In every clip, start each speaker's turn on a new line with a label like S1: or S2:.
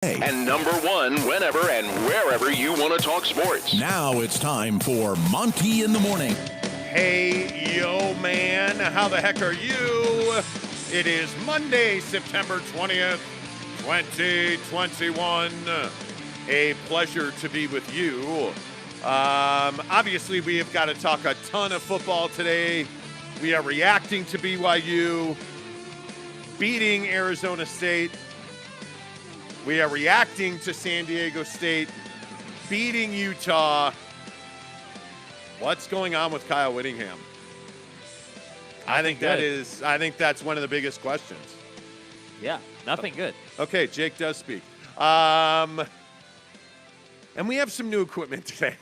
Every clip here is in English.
S1: And number one whenever and wherever you want to talk sports.
S2: Now it's time for Monty in the Morning.
S3: Hey, yo, man. How the heck are you? It is Monday, September 20th, 2021. A pleasure to be with you. Obviously, we have got to talk a ton of football today. We are reacting to BYU beating Arizona State. We are reacting to San Diego State beating Utah. What's going on with Kyle Whittingham? I think that's one of the biggest questions.
S4: Yeah, nothing good.
S3: Okay, Jake does speak. And we have some new equipment today.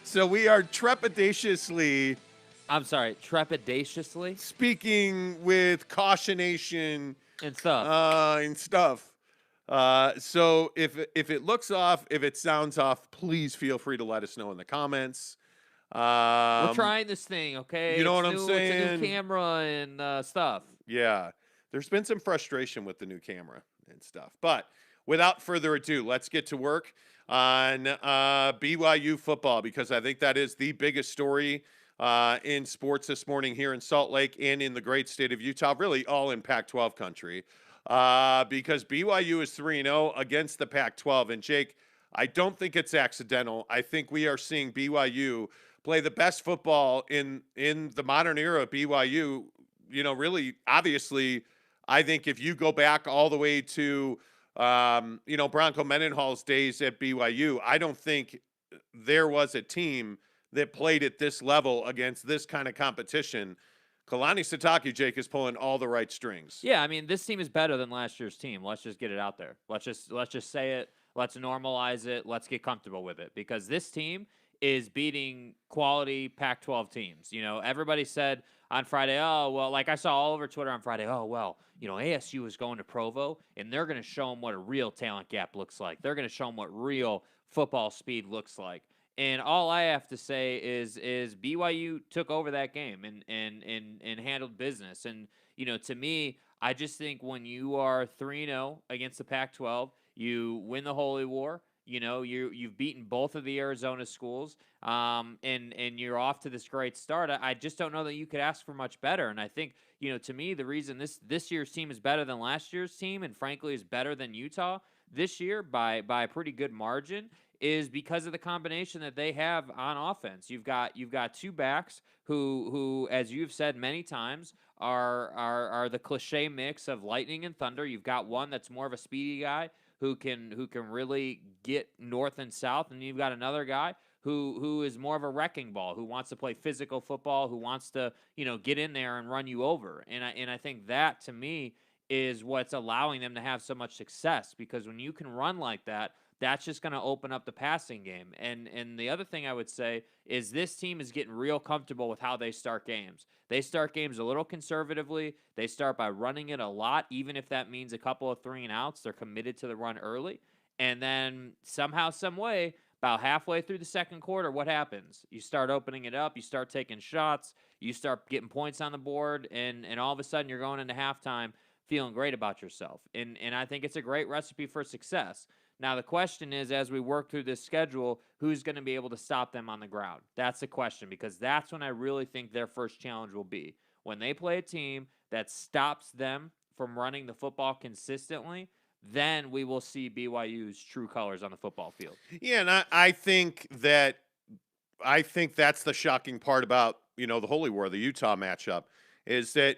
S3: So we are trepidatiously speaking with cautionation
S4: and stuff.
S3: So if it looks off, if it sounds off, please feel free to let us know in the comments.
S4: We're trying this thing, okay?
S3: You know what I'm saying?
S4: It's a new camera and stuff.
S3: Yeah. There's been some frustration with the new camera and stuff. But without further ado, let's get to work on BYU football, because I think that is the biggest story in sports this morning here in Salt Lake and in the great state of Utah, really all in Pac-12 country. Because BYU is 3-0 against the Pac-12. And, Jake, I don't think it's accidental. I think we are seeing BYU play the best football in the modern era of BYU. You know, really, obviously, I think if you go back all the way to, Bronco Mendenhall's days at BYU, I don't think there was a team that played at this level against this kind of competition. Kalani Sitake, Jake, is pulling all the right strings.
S4: Yeah, I mean, this team is better than last year's team. Let's just get it out there. Let's just say it. Let's normalize it. Let's get comfortable with it, because this team is beating quality Pac-12 teams. You know, everybody said on Friday, oh, well, like I saw all over Twitter on Friday, oh, well, ASU is going to Provo, and they're going to show them what a real talent gap looks like. They're going to show them what real football speed looks like. And all I have to say is BYU took over that game and handled business. And, to me, I just think when you are 3-0 against the Pac-12, you win the Holy War. You've beaten both of the Arizona schools, and you're off to this great start. I just don't know that you could ask for much better. And I think, to me, the reason this year's team is better than last year's team, and frankly is better than Utah this year by a pretty good margin, is because of the combination that they have on offense. You've got two backs who, as you've said many times, are the cliche mix of lightning and thunder. You've got one that's more of a speedy guy who can really get north and south, and you've got another guy who is more of a wrecking ball, who wants to play physical football, who wants to get in there and run you over. And I think that, to me, is what's allowing them to have so much success, because when you can run like that, that's just going to open up the passing game. And the other thing I would say is this team is getting real comfortable with how they start games. They start games a little conservatively. They start by running it a lot, even if that means a couple of 3-and-outs. They're committed to the run early. And then somehow, some way, about halfway through the second quarter, what happens? You start opening it up. You start taking shots. You start getting points on the board. And all of a sudden, you're going into halftime feeling great about yourself. And I think it's a great recipe for success. Now, the question is, as we work through this schedule, who's going to be able to stop them on the ground? That's the question, because that's when I really think their first challenge will be. When they play a team that stops them from running the football consistently, then we will see BYU's true colors on the football field.
S3: Yeah, and I think that's the shocking part about, the Holy War, the Utah matchup, is that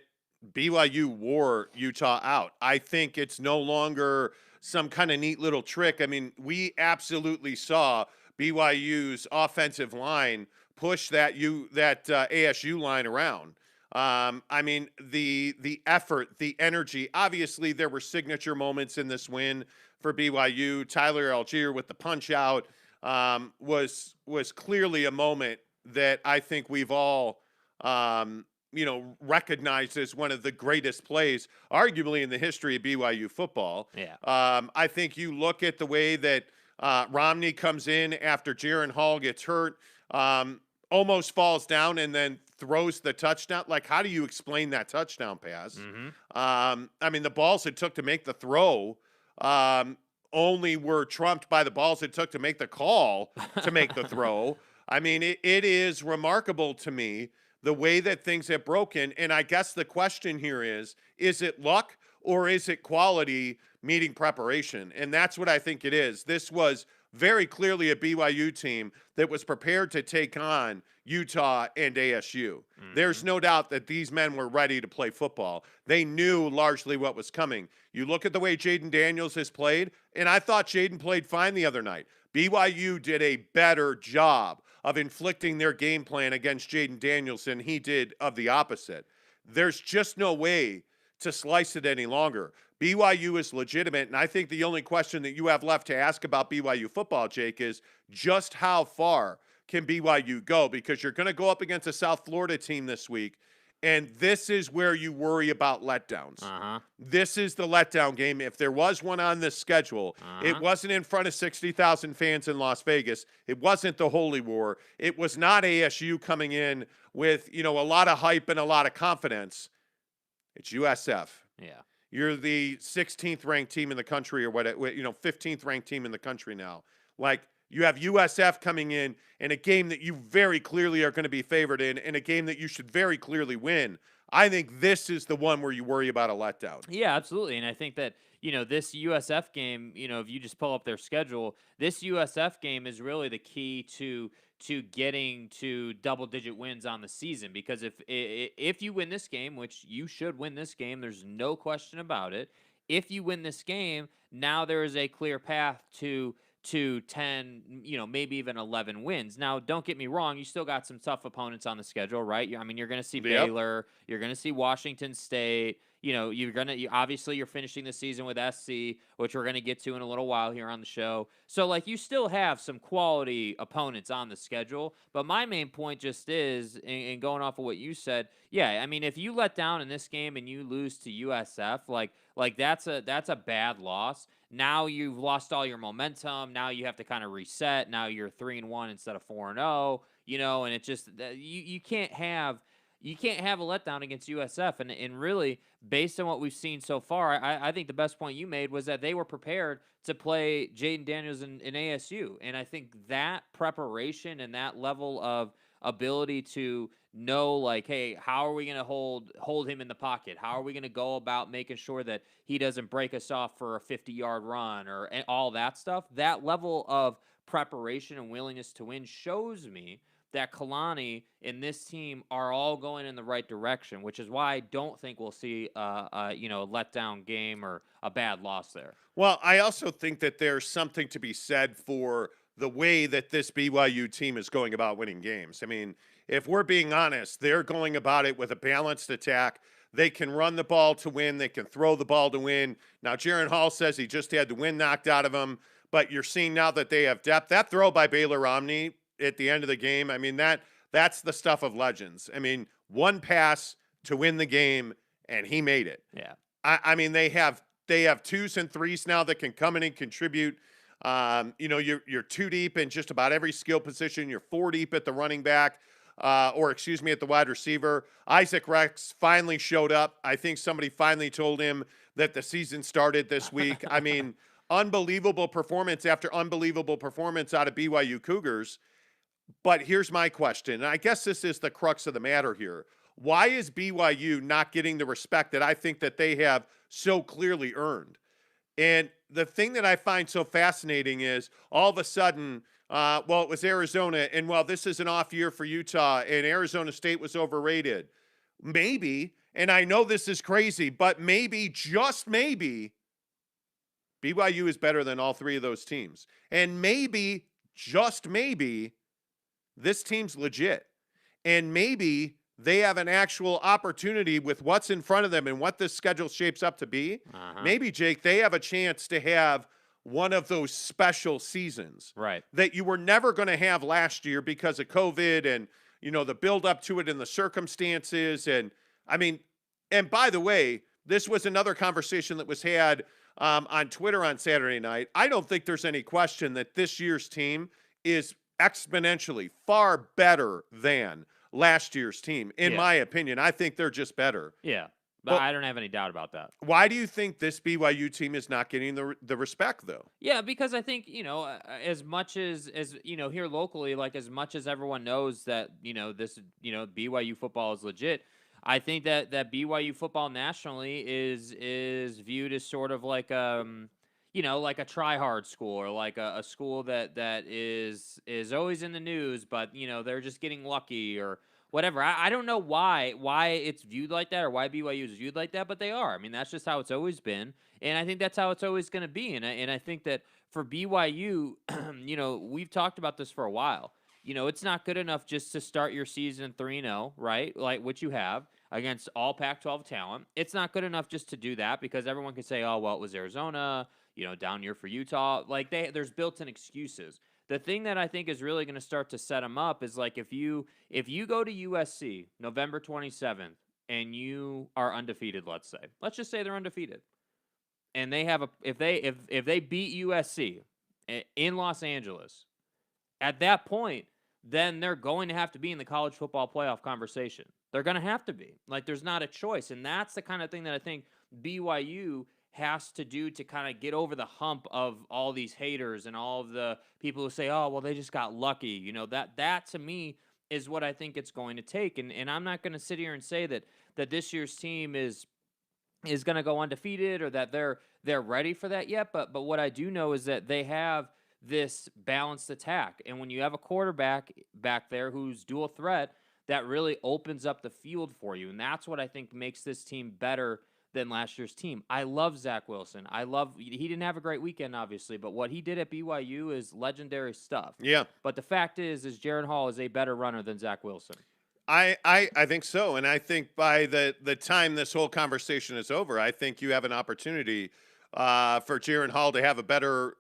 S3: BYU wore Utah out. I think it's no longer some kind of neat little trick. I mean, we absolutely saw BYU's offensive line push that ASU line around. I mean, the effort, the energy. Obviously, there were signature moments in this win for BYU. Tyler Algier with the punch out was clearly a moment that I think we've all recognized as one of the greatest plays, arguably in the history of BYU football.
S4: Yeah.
S3: I think you look at the way that Romney comes in after Jaron Hall gets hurt, almost falls down and then throws the touchdown. Like, how do you explain that touchdown pass?
S4: Mm-hmm.
S3: I mean, the balls it took to make the throw only were trumped by the balls it took to make the call to make the throw. I mean, it is remarkable to me the way that things have broken. And I guess the question here is it luck or is it quality meeting preparation? And that's what I think it is. This was very clearly a BYU team that was prepared to take on Utah and ASU. There's no doubt that these men were ready to play football. They knew largely what was coming. You look at the way Jaden Daniels has played, and I thought Jaden played fine the other night. BYU did a better job of inflicting their game plan against Jaden Daniels than he did of the opposite. There's just no way to slice it any longer. BYU is legitimate, and I think the only question that you have left to ask about BYU football, Jake, is just how far can BYU go? Because you're going to go up against a South Florida team this week, and this is where you worry about letdowns. This is the letdown game. If there was one on this schedule, it wasn't in front of 60,000 fans in Las Vegas. It wasn't the Holy War. It was not ASU coming in with, a lot of hype and a lot of confidence. It's USF.
S4: Yeah.
S3: You're the 16th ranked team in the country or 15th ranked team in the country now. Like, you have USF coming in a game that you very clearly are going to be favored in and a game that you should very clearly win. I think this is the one where you worry about a letdown.
S4: Yeah, absolutely. And I think that, this USF game, if you just pull up their schedule, this USF game is really the key to getting to double-digit wins on the season. Because if you win this game, which you should win this game, there's no question about it. If you win this game, now there is a clear path to 10, maybe even 11 wins. Now, don't get me wrong, you still got some tough opponents on the schedule, right? You're going to see Baylor, you're going to see Washington State. Obviously you're finishing the season with SC, which we're going to get to in a little while here on the show. So, you still have some quality opponents on the schedule. But my main point just is, and going off of what you said, yeah, I mean, if you let down in this game and you lose to USF, that's a bad loss. Now you've lost all your momentum. Now you have to kind of reset. Now you're 3-1 instead of 4-0. And it's just you can't have a letdown against USF. And really, based on what we've seen so far, I think the best point you made was that they were prepared to play Jaden Daniels in ASU. And I think that preparation and that level of ability to know, hey, how are we going to hold him in the pocket? How are we going to go about making sure that he doesn't break us off for a 50-yard run or all that stuff? That level of preparation and willingness to win shows me that Kalani and this team are all going in the right direction, which is why I don't think we'll see a letdown game or a bad loss there.
S3: Well, I also think that there's something to be said for the way that this BYU team is going about winning games. I mean, if we're being honest, they're going about it with a balanced attack. They can run the ball to win. They can throw the ball to win. Now, Jaron Hall says he just had the wind knocked out of him, but you're seeing now that they have depth. That throw by Baylor Omni at the end of the game, I mean, that's the stuff of legends. I mean, one pass to win the game, and he made it.
S4: Yeah.
S3: I mean, they have twos and threes now that can come in and contribute. You're two deep in just about every skill position. You're four deep at the running back, at the wide receiver. Isaac Rex finally showed up. I think somebody finally told him that the season started this week. I mean, unbelievable performance after unbelievable performance out of BYU Cougars. But here's my question, and I guess this is the crux of the matter here. Why is BYU not getting the respect that I think that they have so clearly earned? And the thing that I find so fascinating is all of a sudden, it was Arizona, and this is an off year for Utah, and Arizona State was overrated. Maybe, and I know this is crazy, but maybe, just maybe, BYU is better than all three of those teams. And maybe, just maybe, this team's legit. And maybe they have an actual opportunity with what's in front of them and what this schedule shapes up to be. Maybe, Jake, they have a chance to have one of those special seasons that you were never going to have last year because of COVID and, the build up to it and the circumstances. And I mean, and by the way, this was another conversation that was had on Twitter on Saturday night. I don't think there's any question that this year's team is exponentially far better than last year's team. In my opinion, I think they're just better.
S4: Yeah.
S3: Well,
S4: I don't have any doubt about that.
S3: why do you think this BYU team is not getting the respect, though?
S4: Yeah, because I think, as much as here locally, like as much as everyone knows that, this, BYU football is legit, I think that BYU football nationally is viewed as sort of like like a try hard school, or like a school that is always in the news, but they're just getting lucky or whatever. I don't know why it's viewed like that, or why BYU is viewed like that, but they are. I mean, that's just how it's always been, and I think that's how it's always going to be. And I think that for BYU, we've talked about this for a while. It's not good enough just to start your season 3-0, right? Like what you have against all Pac-12 talent. It's not good enough just to do that, because everyone can say, oh, well, it was Arizona, down year for Utah. Like there's built-in excuses. The thing that I think is really going to start to set them up is, like, if you go to USC November 27th and you are undefeated, let's just say they're undefeated, and they have if they beat USC in Los Angeles, at that point, then they're going to have to be in the college football playoff conversation. They're going to have to be. Like, there's not a choice, and that's the kind of thing that I think BYU has to do to kind of get over the hump of all these haters and all of the people who say, oh, well, they just got lucky. That to me is what I think it's going to take. And I'm not going to sit here and say that this year's team is going to go undefeated, or that they're ready for that yet. But what I do know is that they have this balanced attack. And when you have a quarterback back there who's dual threat, that really opens up the field for you. And that's what I think makes this team better than last year's team. I love Zach Wilson. He didn't have a great weekend, obviously, but what he did at BYU is legendary stuff.
S3: Yeah.
S4: But the fact is Jaron Hall is a better runner than Zach Wilson.
S3: I think so. And I think by the time this whole conversation is over, I think you have an opportunity for Jaron Hall to have a better,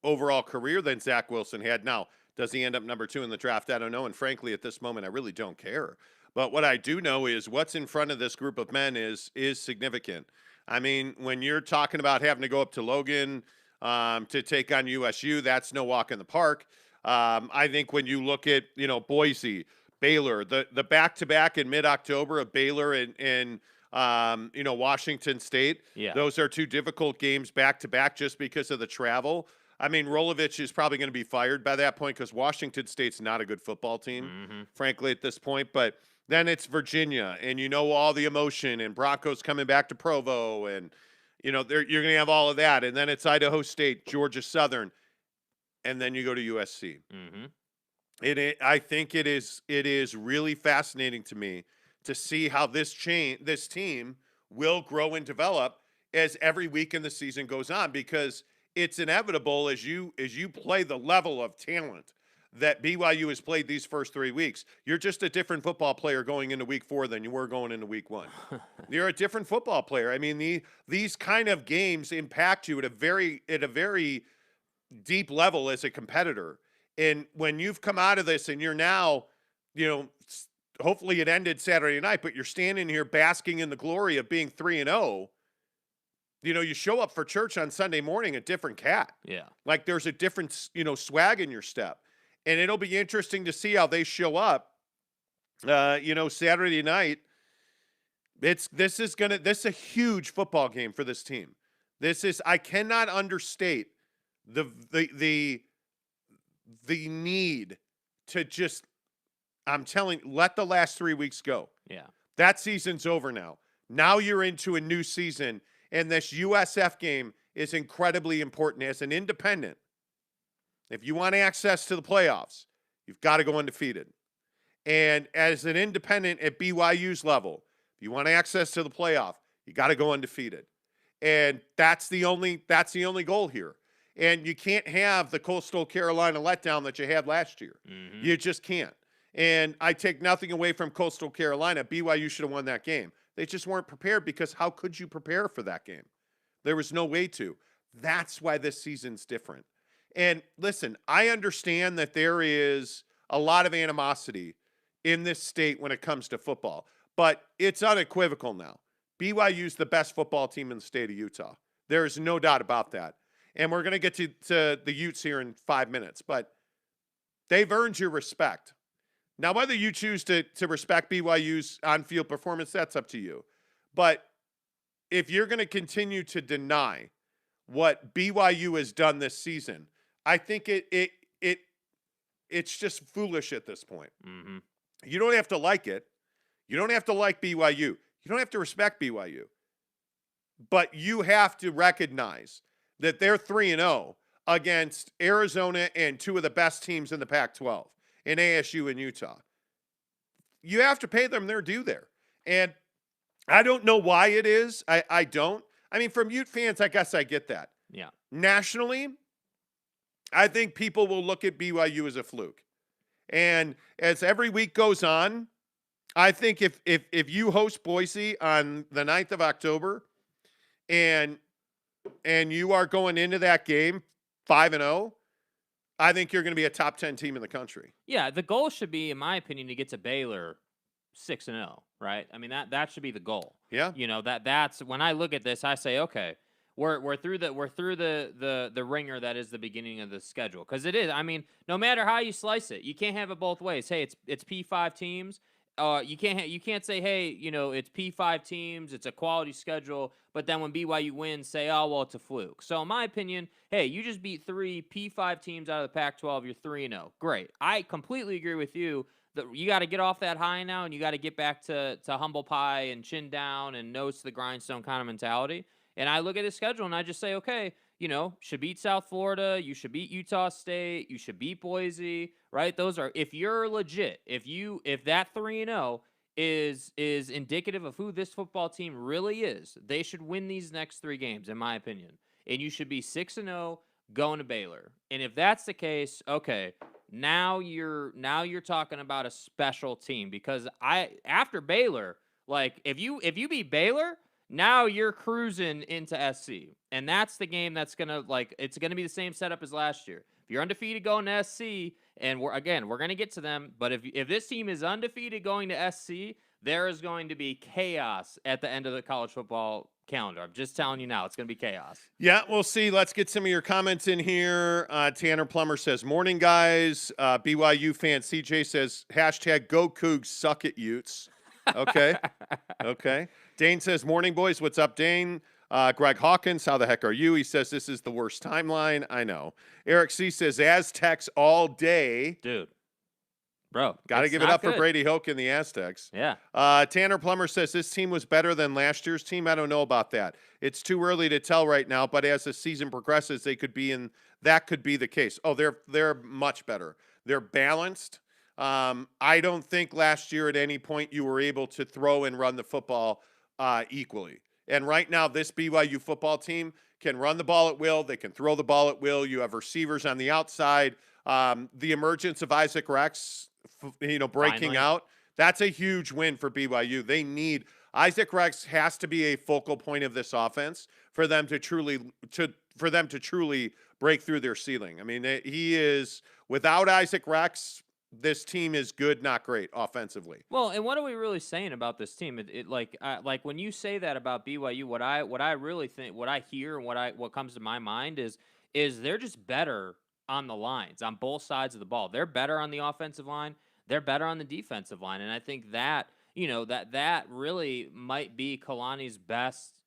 S3: overall career than Zach Wilson had. Now, does he end up number 2 in the draft? I don't know. And frankly, at this moment, I really don't care. But what I do know is what's in front of this group of men is significant. I mean, when you're talking about having to go up to Logan to take on USU, that's no walk in the park. I think when you look at, Boise, Baylor, the back-to-back in mid-October of Baylor and Washington State, those are 2 difficult games back-to-back just because of the travel. I mean, Rolovich is probably going to be fired by that point, because Washington State's not a good football team, frankly, at this point. But then it's Virginia, and all the emotion, and Broncos coming back to Provo, and you're going to have all of that. And then it's Idaho State, Georgia Southern, and then you go to USC. I think it is really fascinating to me to see how this team will grow and develop as every week in the season goes on, because it's inevitable as you play the level of talent that BYU has played these first 3 weeks. You're just a different football player going into week 4 than you were going into week 1. You're a different football player. I mean, these kind of games impact you at a very deep level as a competitor. And when you've come out of this and you're now, hopefully it ended Saturday night, but you're standing here basking in the glory of being 3-0. You show up for church on Sunday morning a different cat. Yeah. Like there's a different, swag in your step. And it'll be interesting to see how they show up, Saturday night. This is a huge football game for this team. I cannot understate the need to just, let the last 3 weeks go. Yeah. That season's over now. Now you're into a new season, and this USF game is incredibly important as an independent. If you want access to the playoffs, you've got to go undefeated. And as an independent at BYU's level, if you want access to the playoff, you got to go undefeated. And that's the only goal here. And you can't have the Coastal Carolina letdown that you had last year. You just can't. And I take nothing away from Coastal Carolina. BYU should have won that game. They just weren't prepared, because how could you prepare for that game? There was no way to. That's why this season's different. And listen, I understand that there is a lot of animosity in this state when it comes to football, but it's unequivocal now. BYU's the best football team in the state of Utah. There is no doubt about that. And we're going to get to the Utes here in 5 minutes, but they've earned your respect. Now, whether you choose to respect BYU's on-field performance, that's up to you. But if you're going to continue to deny what BYU has done this season, I think it's just foolish at this point.
S4: Mm-hmm.
S3: You don't have to like it. You don't have to like BYU. You don't have to respect BYU. But you have to recognize that they're 3-0 against Arizona and two of the best teams in the Pac-12, in ASU and Utah. You have to pay them their due there. And I don't know why it is. I don't. I mean, from Ute fans, I guess I get that.
S4: Yeah.
S3: Nationally, I think people will look at BYU as a fluke. And as every week goes on, I think if you host Boise on the 9th of October and you are going into that game 5-0, I think you're going to be a top 10 team in the country.
S4: Yeah, the goal should be, in my opinion, to get to Baylor 6-0, right? I mean, that should be the goal.
S3: Yeah.
S4: You know, that's when I look at this, I say, okay, we're through the ringer that is the beginning of the schedule, because it is. I mean, no matter how you slice it, you can't have it both ways. Hey, it's P5 teams. You can't say, hey, you know, it's P5 teams, it's a quality schedule, but then when BYU wins, say, oh, well, it's a fluke. So in my opinion, hey, you just beat 3 P5 teams out of the Pac-12, you're 3-0. Great. I completely agree with you that you got to get off that high now, and you got to get back to humble pie and chin down and nose to the grindstone kind of mentality. And I look at the schedule and I just say, okay, you know, should beat South Florida, you should beat Utah State, you should beat Boise, right? Those are, if you're legit, if that 3-0 is indicative of who this football team really is, they should win these next 3 games, in my opinion. And you should be 6-0 going to Baylor. And if that's the case, okay, now you're talking about a special team, because after Baylor, like if you beat Baylor, now you're cruising into SC. And that's the game that's going to, like, it's going to be the same setup as last year. If you're undefeated going to SC, and we're going to get to them, but if this team is undefeated going to SC, there is going to be chaos at the end of the college football calendar. I'm just telling you now, it's going to be chaos.
S3: Yeah, we'll see. Let's get some of your comments in here. Tanner Plummer says, morning, guys. BYU fan CJ says, hashtag go Cougs, suck at Utes. Okay. Okay. Dane says, morning, boys. What's up, Dane? Greg Hawkins, how the heck are you? He says, this is the worst timeline. I know. Eric C says, Aztecs all day.
S4: Dude. Bro.
S3: Got to give it up for Brady Hoke and the Aztecs.
S4: Yeah.
S3: Tanner Plummer says, this team was better than last year's team. I don't know about that. It's too early to tell right now, but as the season progresses, that could be the case. Oh, they're much better. They're balanced. I don't think last year at any point you were able to throw and run the football equally. And right now, this BYU football team can run the ball at will. They can throw the ball at will. You have receivers on the outside. The emergence of Isaac Rex, breaking
S4: Finally.
S3: out, that's a huge win for BYU. They need Isaac Rex has to be a focal point of this offense for them to truly break through their ceiling. I mean, he is, without Isaac Rex, this team is good, not great offensively.
S4: Well, and what are we really saying about this team? Like when you say that about BYU, what I really think, what I hear, and what comes to my mind is they're just better on the lines, on both sides of the ball. They're better on the offensive line. They're better on the defensive line, and I think that that really might be Kalani's best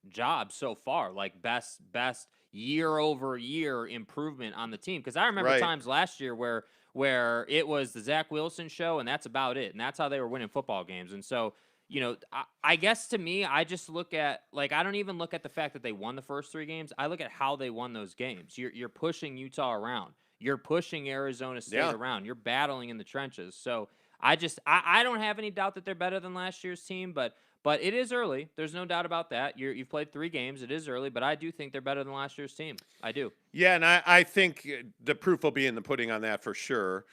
S4: job so far, like best year over year improvement on the team. Because I remember times last year where it was the Zach Wilson show, and that's about it. And that's how they were winning football games. And so, I guess to me, I just look at, like, I don't even look at the fact that they won the first 3 games. I look at how they won those games. You're pushing Utah around. You're pushing Arizona State around. You're battling in the trenches. So I don't have any doubt that they're better than last year's team, but it is early. There's no doubt about that. You've played 3 games. It is early, but I do think they're better than last year's team. I do.
S3: Yeah, and I think the proof will be in the pudding on that for sure.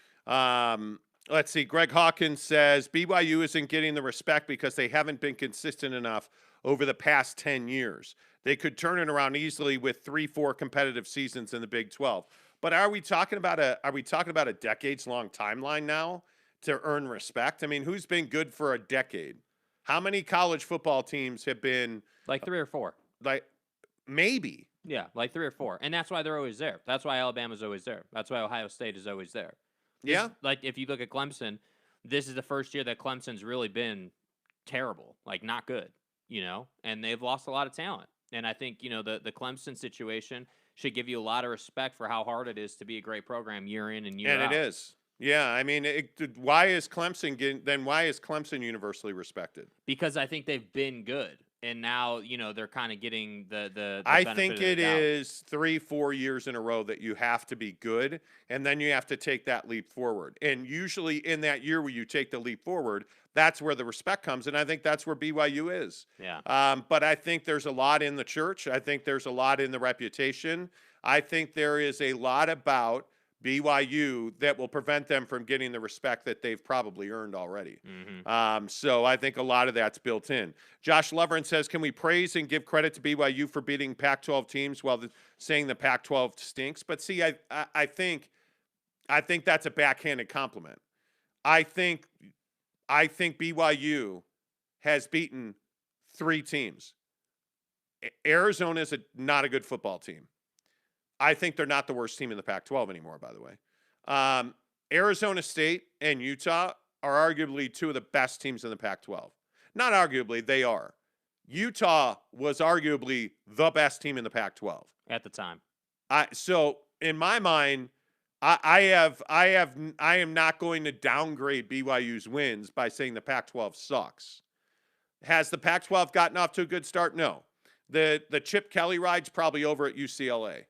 S3: Let's see. Greg Hawkins says, BYU isn't getting the respect because they haven't been consistent enough over the past 10 years. They could turn it around easily with 3-4 competitive seasons in the Big 12. But are we talking about a decades-long timeline now to earn respect? I mean, who's been good for a decade? How many college football teams have been
S4: like 3 or 4?
S3: Like maybe.
S4: Yeah, like 3 or 4. And that's why they're always there. That's why Alabama's always there. That's why Ohio State is always there. Like if you look at Clemson, this is the first year that Clemson's really been terrible, like not good. and they've lost a lot of talent. And I think, the Clemson situation should give you a lot of respect for how hard it is to be a great program year in and year out.
S3: And it is. Yeah, I mean, why is Clemson universally respected?
S4: Because I think they've been good. And now, they're kind of getting the
S3: I
S4: benefit
S3: think
S4: of the
S3: it
S4: doubt.
S3: is 3-4 years in a row that you have to be good, and then you have to take that leap forward. And usually in that year where you take the leap forward, that's where the respect comes, and I think that's where BYU is.
S4: Yeah.
S3: But I think there's a lot in the church. I think there's a lot in the reputation. I think there is a lot about BYU that will prevent them from getting the respect that they've probably earned already. So I think a lot of that's built in. Josh Leverin says, can we praise and give credit to BYU for beating Pac-12 teams while saying the Pac-12 stinks? But see, I think that's a backhanded compliment. I think BYU has beaten 3 teams. Arizona is not a good football team. I think they're not the worst team in the Pac-12 anymore, by the way. Arizona State and Utah are arguably 2 of the best teams in the Pac-12. Not arguably, they are. Utah was arguably the best team in the Pac-12
S4: At the time.
S3: So in my mind, I am not going to downgrade BYU's wins by saying the Pac-12 sucks. Has the Pac-12 gotten off to a good start? No. The Chip Kelly ride's probably over at UCLA.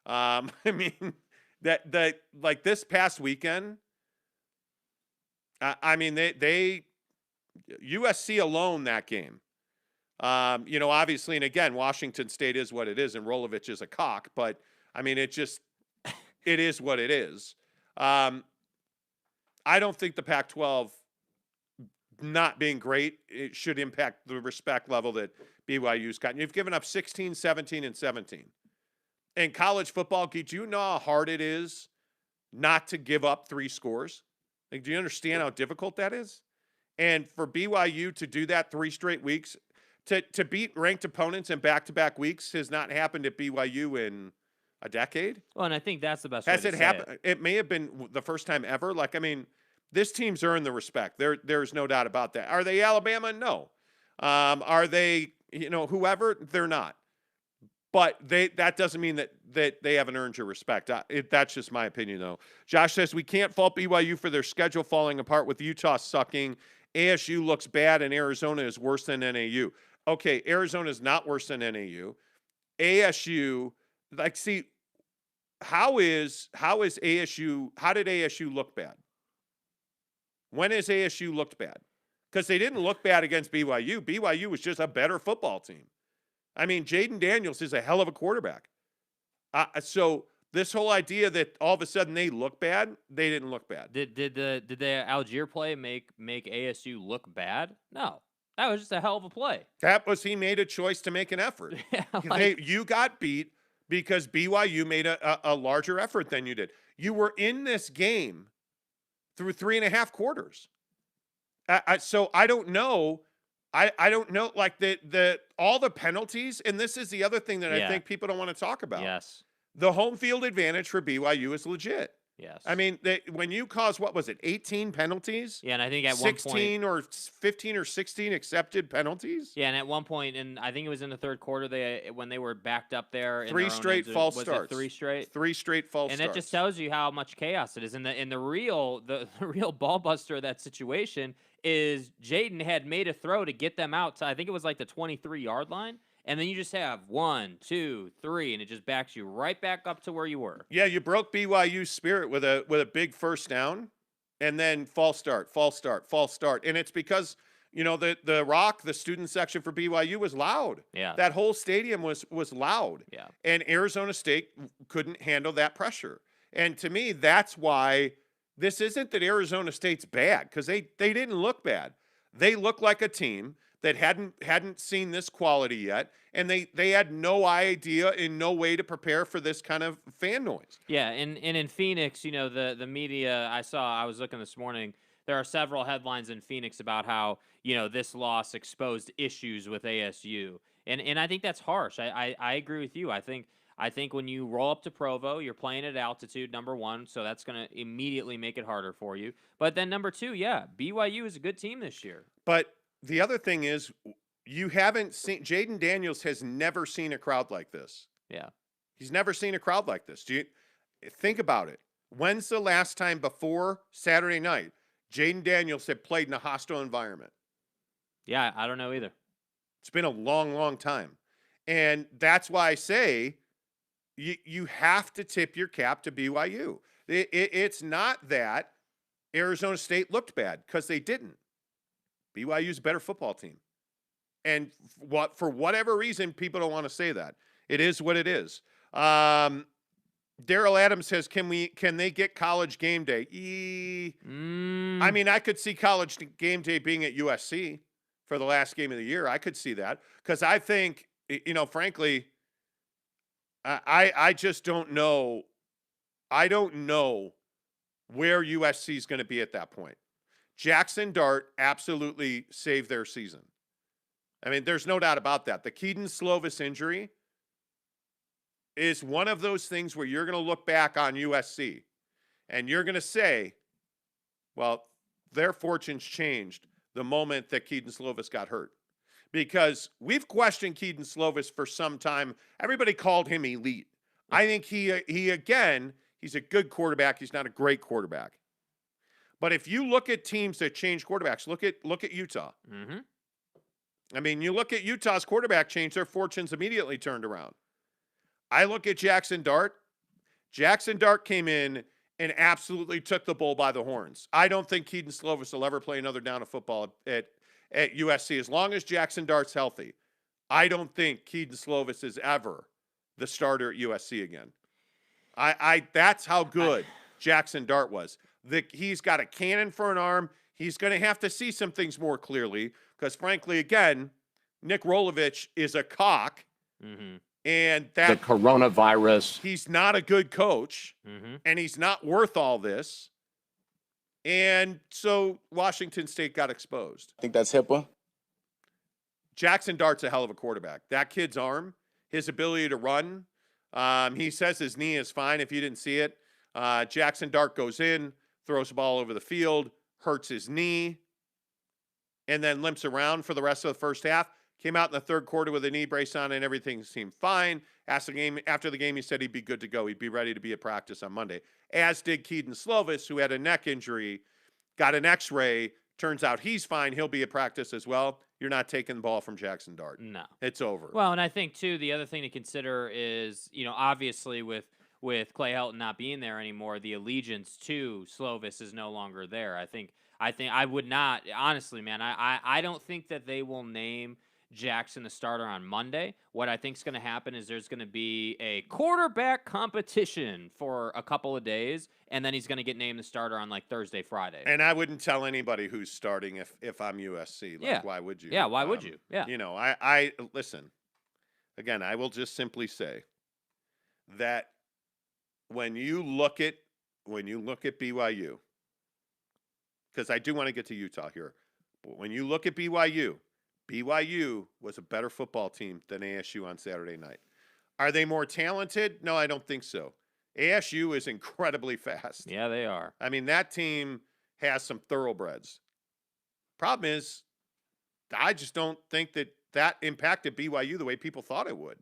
S3: I mean, that like this past weekend, I mean, they USC alone, that game, obviously, and again, Washington State is what it is, and Rolovich is a cock, but I mean, it is what it is. I don't think the Pac-12 not being great, it should impact the respect level that BYU's gotten. You've given up 16, 17, and 17. In college football, do you know how hard it is not to give up 3 scores? Like, do you understand how difficult that is? And for BYU to do that 3 straight weeks, to beat ranked opponents in back-to-back weeks has not happened at BYU in a decade.
S4: Well, and I think that's the best
S3: Has
S4: way
S3: it
S4: to say
S3: happened? It may have been the first time ever. Like, I mean, this team's earned the respect. There's no doubt about that. Are they Alabama? No. Are they, whoever? They're not. But that doesn't mean that they haven't earned your respect. That's just my opinion, though. Josh says, we can't fault BYU for their schedule falling apart with Utah sucking. ASU looks bad, and Arizona is worse than NAU. Okay, Arizona is not worse than NAU. ASU, how did ASU look bad? When has ASU looked bad? Because they didn't look bad against BYU. BYU was just a better football team. I mean, Jaden Daniels is a hell of a quarterback. So this whole idea that all of a sudden they look bad, they didn't look bad.
S4: Did the Algier play make ASU look bad? No. That was just a hell of a play.
S3: He made a choice to make an effort.
S4: Yeah,
S3: You got beat because BYU made a larger effort than you did. You were in this game through 3.5 quarters. So I don't know. I don't know, like all the penalties, and this is the other thing that I think people don't want to talk about.
S4: Yes.
S3: The home field advantage for BYU is legit.
S4: Yes.
S3: I mean, when you cause, what was it, 18 penalties?
S4: Yeah, and I think at
S3: 16 or 15 or 16 accepted penalties?
S4: Yeah, and at one point, and I think it was in the third quarter, when they were backed up there.
S3: 3 straight false starts.
S4: 3 straight?
S3: 3 straight false starts.
S4: And that just tells you how much chaos it is. And the real ball buster of that situation is Jaden had made a throw to get them out to, I think it was like the 23-yard line. And then you just have 1, 2, 3, and it just backs you right back up to where you were.
S3: Yeah, you broke BYU's spirit with a big first down, and then false start. And it's because, the Rock, the student section for BYU was loud.
S4: Yeah.
S3: That whole stadium was loud.
S4: Yeah.
S3: And Arizona State couldn't handle that pressure. And to me, that's why this isn't that Arizona State's bad, because they didn't look bad. They look like a team that hadn't seen this quality yet, and they had no idea and no way to prepare for this kind of fan noise.
S4: Yeah, and in Phoenix, the media, I was looking this morning, there are several headlines in Phoenix about how, this loss exposed issues with ASU. And I think that's harsh. I agree with you. I think when you roll up to Provo, you're playing at altitude, number 1, so that's going to immediately make it harder for you. But then number 2, yeah, BYU is a good team this year.
S3: But the other thing is, you haven't seen Jaden Daniels has never seen a crowd like this.
S4: Yeah.
S3: He's never seen a crowd like this. Do you think about it? When's the last time before Saturday night Jaden Daniels had played in a hostile environment?
S4: Yeah, I don't know either.
S3: It's been a long, long time. And that's why I say you have to tip your cap to BYU. It's not that Arizona State looked bad, because they didn't. BYU's a better football team. And for whatever reason, people don't want to say that. It is what it is. Daryl Adams says, can they get college game day? I mean, I could see college game day being at USC for the last game of the year. I could see that, because I think, frankly, I just don't know. I don't know where USC is going to be at that point. Jackson Dart absolutely saved their season. I mean, there's no doubt about that. The Keaton Slovis injury is one of those things where you're going to look back on USC and you're going to say, well, their fortunes changed the moment that Keaton Slovis got hurt. Because we've questioned Keaton Slovis for some time. Everybody called him elite. I think he again, he's a good quarterback. He's not a great quarterback. But if you look at teams that change quarterbacks, look at Utah.
S4: Mm-hmm.
S3: I mean, you look at Utah's quarterback change, their fortunes immediately turned around. I look at Jackson Dart. Jackson Dart came in and absolutely took the bull by the horns. I don't think Keaton Slovis will ever play another down of football at USC as long as Jackson Dart's healthy. I don't think Keaton Slovis is ever the starter at USC again. That's how good Jackson Dart was. He's got a cannon for an arm. He's going to have to see some things more clearly because, frankly, again, Nick Rolovich is a cock.
S4: Mm-hmm.
S3: And that
S5: the coronavirus.
S3: He's not a good coach,
S4: Mm-hmm.
S3: and he's not worth all this. And so Washington State got exposed.
S6: I think that's HIPAA.
S3: Jackson Dart's a hell of a quarterback. That kid's arm, his ability to run, he says his knee is fine if you didn't see it. Jackson Dart goes in, throws the ball over the field, hurts his knee, and then limps around for the rest of the first half. Came out in the third quarter with a knee brace on, and everything seemed fine. After the game, he said he'd be good to go. He'd be ready to be at practice on Monday, as did Keaton Slovis, who had a neck injury, got an X-ray. Turns out he's fine. He'll be at practice as well. You're not taking the ball from Jackson Dart.
S4: No.
S3: It's over.
S4: Well, and I think, too, the other thing to consider is, obviously with Clay Helton not being there anymore, the allegiance to Slovis is no longer there. I think I would not, honestly, man, I don't think that they will name Jackson the starter on Monday. What I think is going to happen is there's going to be a quarterback competition for a couple of days, and then he's going to get named the starter on like Thursday, Friday.
S3: And I wouldn't tell anybody who's starting if I'm USC. Like, why would you?
S4: Yeah, why would you? Yeah.
S3: I listen. Again, I will just simply say that when you look at BYU, because I do want to get to Utah here, but when you look at BYU was a better football team than ASU on Saturday night. Are they more talented? No, I don't think so. ASU is incredibly fast.
S4: Yeah, they are.
S3: I mean, that team has some thoroughbreds. Problem is, I just don't think that impacted BYU the way people thought it would.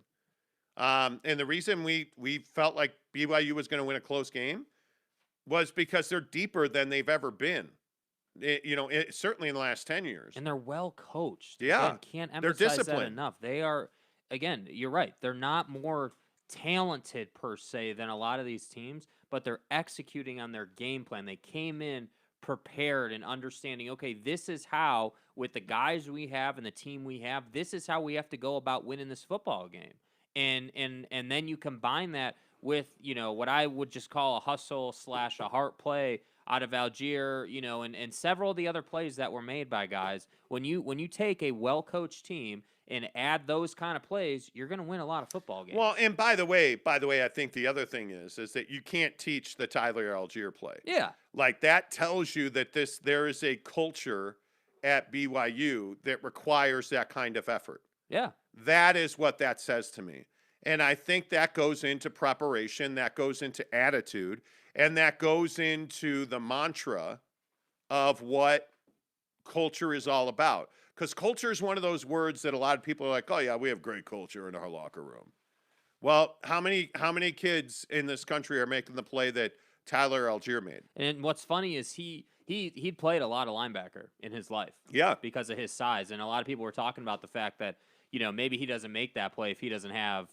S3: And the reason we felt like BYU was going to win a close game was because they're deeper than they've ever been. Certainly in the last 10 years.
S4: And they're well coached.
S3: Yeah.
S4: Again, can't
S3: They're
S4: emphasize that
S3: disciplined.
S4: enough. They are, again, you're right. They're not more talented per se than a lot of these teams, but they're executing on their game plan. They came in prepared and understanding, okay, this is how, with the guys we have and the team we have, this is how we have to go about winning this football game. And then you combine that with, what I would just call a hustle / a heart play out of Algier, and several of the other plays that were made by guys. When you take a well-coached team and add those kind of plays, you're going to win a lot of football games.
S3: Well, and by the way, I think the other thing is that you can't teach the Tyler Algier play.
S4: Yeah.
S3: Like, that tells you that there is a culture at BYU that requires that kind of effort.
S4: Yeah.
S3: That is what that says to me. And I think that goes into preparation, that goes into attitude, and that goes into the mantra of what culture is all about. because culture is one of those words that a lot of people are like, oh yeah, we have great culture in our locker room. Well, how many kids in this country are making the play that Tyler Algier made?
S4: And what's funny is he'd played a lot of linebacker in his life.
S3: Yeah.
S4: Because of his size. And a lot of people were talking about the fact that, maybe he doesn't make that play if he doesn't have,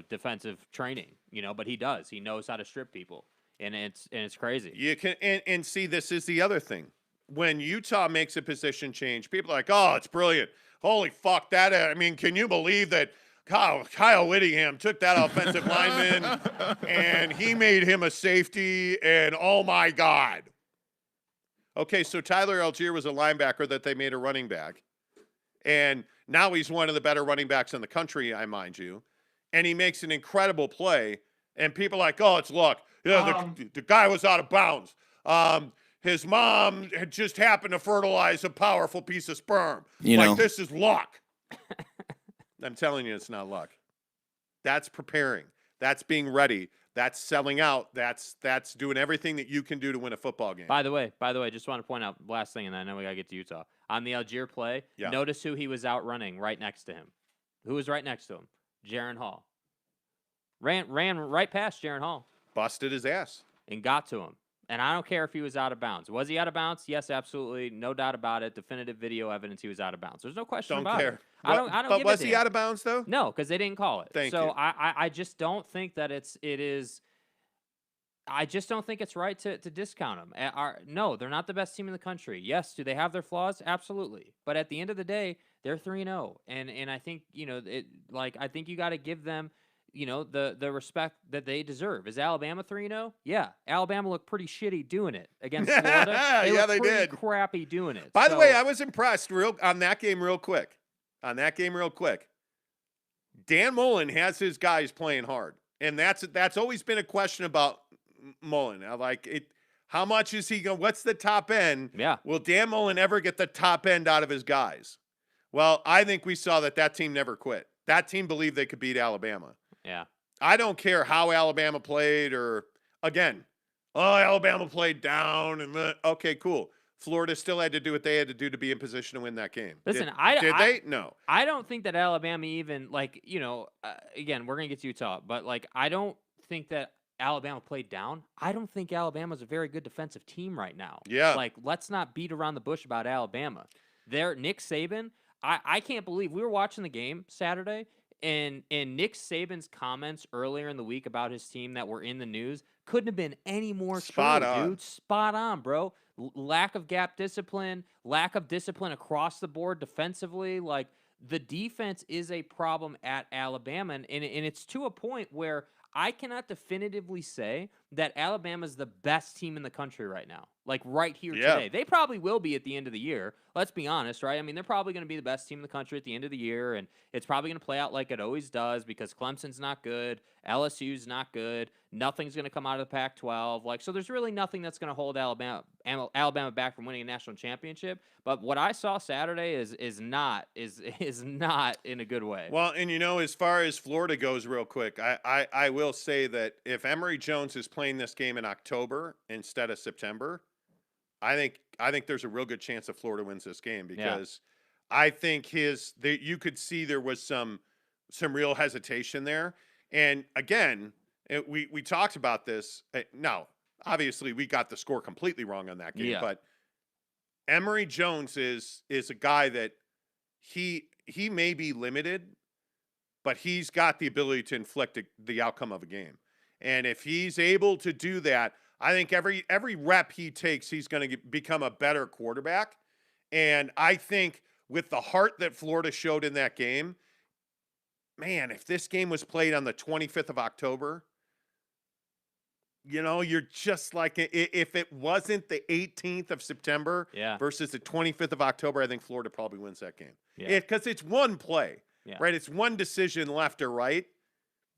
S4: defensive training, but he does. He knows how to strip people. And it's crazy.
S3: You can and see, this is the other thing. When Utah makes a position change, people are like, oh, it's brilliant. Holy fuck, can you believe that Kyle Whittingham took that offensive lineman and he made him a safety, and oh my God. Okay, so Tyler Algier was a linebacker that they made a running back. And now he's one of the better running backs in the country, I mind you. And he makes an incredible play. And people are like, oh, it's luck. Yeah, the guy was out of bounds. His mom had just happened to fertilize a powerful piece of sperm. This is luck. I'm telling you, it's not luck. That's preparing. That's being ready. That's selling out. That's doing everything that you can do to win a football game.
S4: By the way, just want to point out last thing, and I know we got to get to Utah. On the Algier play, Notice who he was outrunning right next to him. Who was right next to him? Jaron Hall. Ran right past Jaron Hall.
S3: Busted his ass.
S4: And got to him. And I don't care if he was out of bounds. Was he out of bounds? Yes, absolutely. No doubt about it. Definitive video evidence he was out of bounds. There's no question about it. I don't
S3: but was he out of bounds, though?
S4: No, because they didn't call it.
S3: Thank you.
S4: I just don't think that it is. I just don't think it's right to discount them. No, they're not the best team in the country. Yes, do they have their flaws? Absolutely. But at the end of the day, they're 3-0. And I think, I think you got to give them, the respect that they deserve. Is Alabama 3-0? Yeah. Alabama looked pretty shitty doing it against Florida. They did. Crappy doing it.
S3: By the way, I was impressed on that game real quick. Dan Mullen has his guys playing hard. And that's always been a question about Mullen. I like it. How much is he going? What's the top end?
S4: Yeah.
S3: Will Dan Mullen ever get the top end out of his guys? Well, I think we saw that team never quit. That team believed they could beat Alabama.
S4: Yeah.
S3: I don't care how Alabama played Alabama played down okay, cool. Florida still had to do what they had to do to be in position to win that game.
S4: Listen,
S3: did they? No.
S4: I don't think that Alabama even again, we're going to get to Utah, but I don't think that Alabama played down. I don't think Alabama's a very good defensive team right now.
S3: Yeah.
S4: Let's not beat around the bush about Alabama. Nick Saban, I can't believe we were watching the game Saturday, and Nick Saban's comments earlier in the week about his team that were in the news couldn't have been any more
S3: Spot
S4: true,
S3: on.
S4: dude. Spot on, bro. Lack of gap discipline, lack of discipline across the board defensively. The defense is a problem at Alabama, and it's to a point where I cannot definitively say that Alabama's the best team in the country right now. Right here today. They probably will be at the end of the year. Let's be honest, right? I mean, they're probably going to be the best team in the country at the end of the year, and it's probably going to play out like it always does because Clemson's not good, LSU's not good, nothing's going to come out of the Pac-12. So there's really nothing that's going to hold Alabama back from winning a national championship. But what I saw Saturday is not in a good way.
S3: Well, and as far as Florida goes, real quick, I will say that if Emory Jones is playing this game in October instead of September, I think there's a real good chance that Florida wins this game because I think you could see there was some real hesitation there. And again, we talked about this. Now, obviously, we got the score completely wrong on that game, but Emory Jones is a guy that he may be limited, but he's got the ability to inflict the outcome of a game. And if he's able to do that, I think every rep he takes, he's going to become a better quarterback. And I think with the heart that Florida showed in that game, man, if this game was played on the 25th of October, you're just like, if it wasn't the 18th of September versus the 25th of October, I think Florida probably wins that game. Yeah. Because it's one play, right? It's one decision left or right.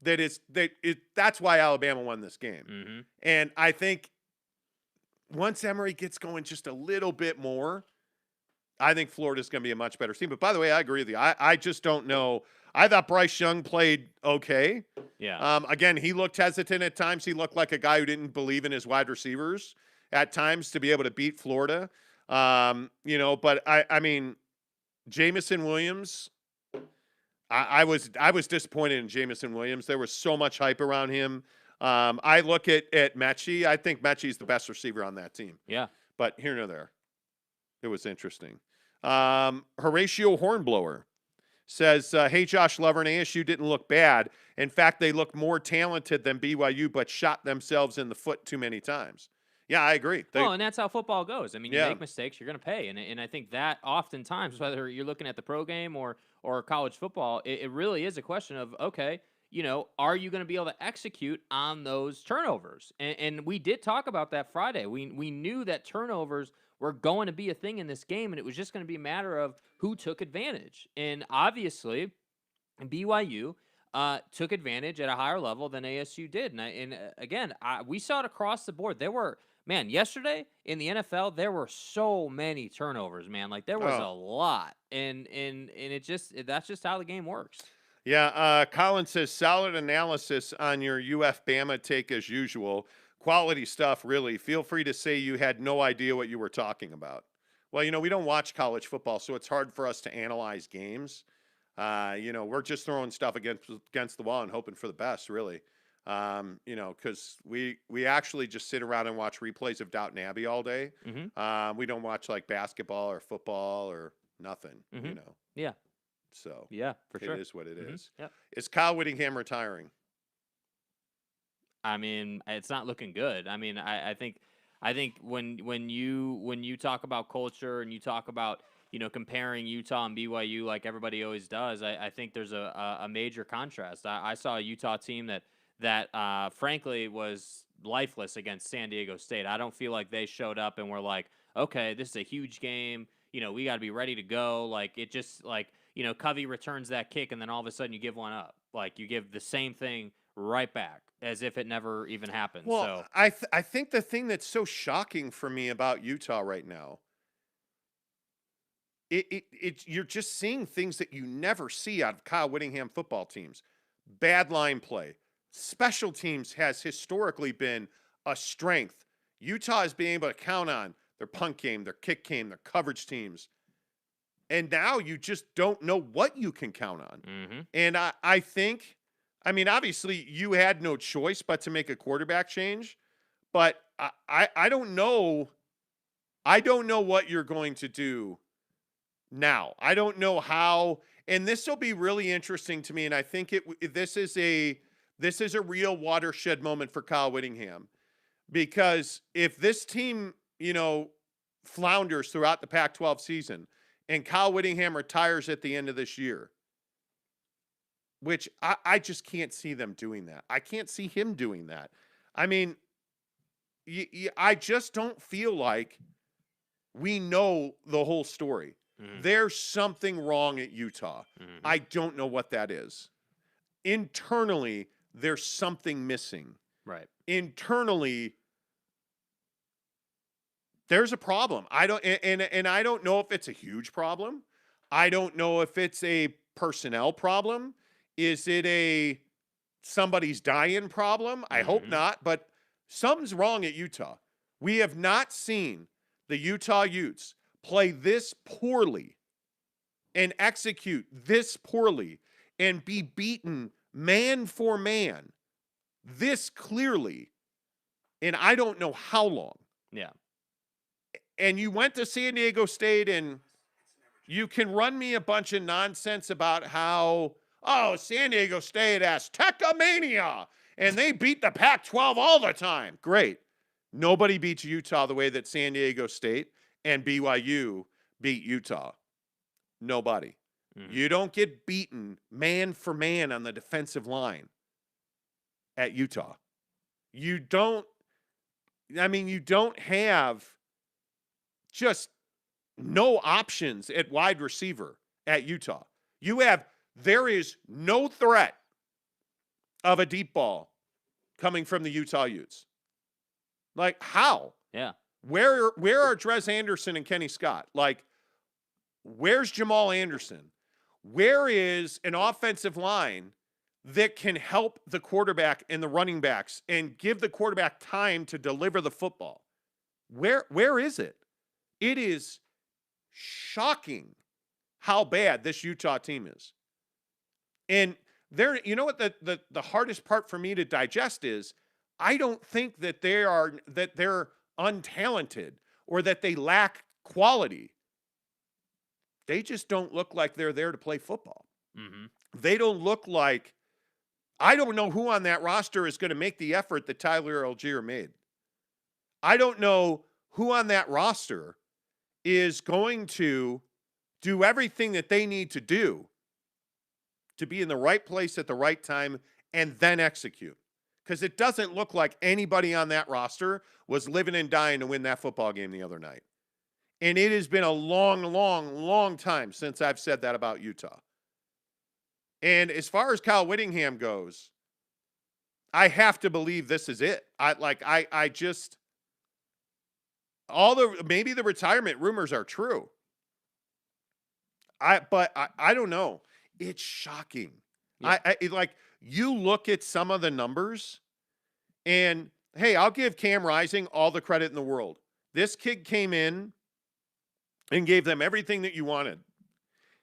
S3: That's why Alabama won this game.
S4: Mm-hmm.
S3: And I think once Emory gets going just a little bit more, I think Florida's going to be a much better team. But by the way, I agree with you. I just don't know. I thought Bryce Young played okay.
S4: Yeah.
S3: Again, he looked hesitant at times. He looked like a guy who didn't believe in his wide receivers at times to be able to beat Florida. But I mean, Jamison Williams, I was disappointed in Jamison Williams. There was so much hype around him. I look at Mechie. I think Mechie's the best receiver on that team.
S4: Yeah.
S3: But here nor there. It was interesting. Horatio Hornblower says, hey, Josh Lover and ASU didn't look bad. In fact, they looked more talented than BYU, but shot themselves in the foot too many times. Yeah, I agree.
S4: And that's how football goes. I mean, you
S3: Yeah.
S4: make mistakes, you're going to pay. And I think that oftentimes, whether you're looking at the pro game or college football, it really is a question of, okay, are you going to be able to execute on those turnovers? And we did talk about that Friday. We knew that turnovers were going to be a thing in this game, and it was just going to be a matter of who took advantage. And obviously, BYU took advantage at a higher level than ASU did. And again, we saw it across the board. There were, yesterday in the NFL, there were so many turnovers, man. Like, there was a lot. And that's just how the game works.
S3: Yeah, Colin says, solid analysis on your UF Bama take as usual. Quality stuff, really. Feel free to say you had no idea what you were talking about. Well, we don't watch college football, so it's hard for us to analyze games. We're just throwing stuff against the wall and hoping for the best, really. Because we actually just sit around and watch replays of Downton Abbey all day.
S4: Mm-hmm.
S3: We don't watch like basketball or football or nothing,
S4: Mm-hmm. Yeah.
S3: So
S4: yeah, for sure.
S3: It is what it is.
S4: Yep.
S3: Is Kyle Whittingham retiring?
S4: I mean, it's not looking good. I mean, I think when you talk about culture and you talk about comparing Utah and BYU like everybody always does, I think there's a major contrast. I saw a Utah team that frankly was lifeless against San Diego State. I don't feel like they showed up and were like, okay, this is a huge game. We got to be ready to go. Like, it just Covey returns that kick and then all of a sudden you give one up. Like, you give the same thing right back as if it never even happened.
S3: Well,
S4: so
S3: I think the thing that's so shocking for me about Utah right now, you're just seeing things that you never see out of Kyle Whittingham football teams. Bad line play. Special teams has historically been a strength. Utah is being able to count on their punt game, their kick game, their coverage teams. And now you just don't know what you can count on.
S4: Mm-hmm.
S3: And I think, obviously you had no choice but to make a quarterback change, but I don't know. I don't know what you're going to do now. I don't know how, and this will be really interesting to me. And I think this is a real watershed moment for Kyle Whittingham, because if this team, flounders throughout the Pac-12 season and Kyle Whittingham retires at the end of this year, which I just can't see them doing that. I can't see him doing that. I mean, I just don't feel like we know the whole story. Mm-hmm. There's something wrong at Utah. Mm-hmm. I don't know what that is. Internally, there's something missing.
S4: Right.
S3: Internally, there's a problem. I don't know if it's a huge problem. I don't know if it's a personnel problem. Is it a somebody's dying problem? I hope not, but something's wrong at Utah. We have not seen the Utah Utes play this poorly and execute this poorly and be beaten man for man this clearly in I don't know how long.
S4: Yeah.
S3: And you went to San Diego State and you can run me a bunch of nonsense about how, San Diego State has Tech-a-mania and they beat the Pac-12 all the time. Great. Nobody beats Utah the way that San Diego State and BYU beat Utah. Nobody. Mm-hmm. You don't get beaten man for man on the defensive line at Utah. You don't have just no options at wide receiver at Utah. There is no threat of a deep ball coming from the Utah Utes. Like, how?
S4: Yeah.
S3: Where are Drez Anderson and Kenny Scott? Like, where's Jamal Anderson? Where is an offensive line that can help the quarterback and the running backs and give the quarterback time to deliver the football? Where is it? It is shocking how bad this Utah team is. And you know what the hardest part for me to digest is, I don't think that they're untalented or that they lack quality. They just don't look like they're there to play football.
S4: Mm-hmm.
S3: They don't look like, I don't know who on that roster is going to make the effort that Tyler Algier made. I don't know who on that roster is going to do everything that they need to do to be in the right place at the right time and then execute. Because it doesn't look like anybody on that roster was living and dying to win that football game the other night. And it has been a long, long, long time since I've said that about Utah. And as far as Kyle Whittingham goes, I have to believe this is it. Maybe the retirement rumors are true. But I don't know. It's shocking. Yeah. You look at some of the numbers, and hey, I'll give Cam Rising all the credit in the world. This kid came in and gave them everything that you wanted.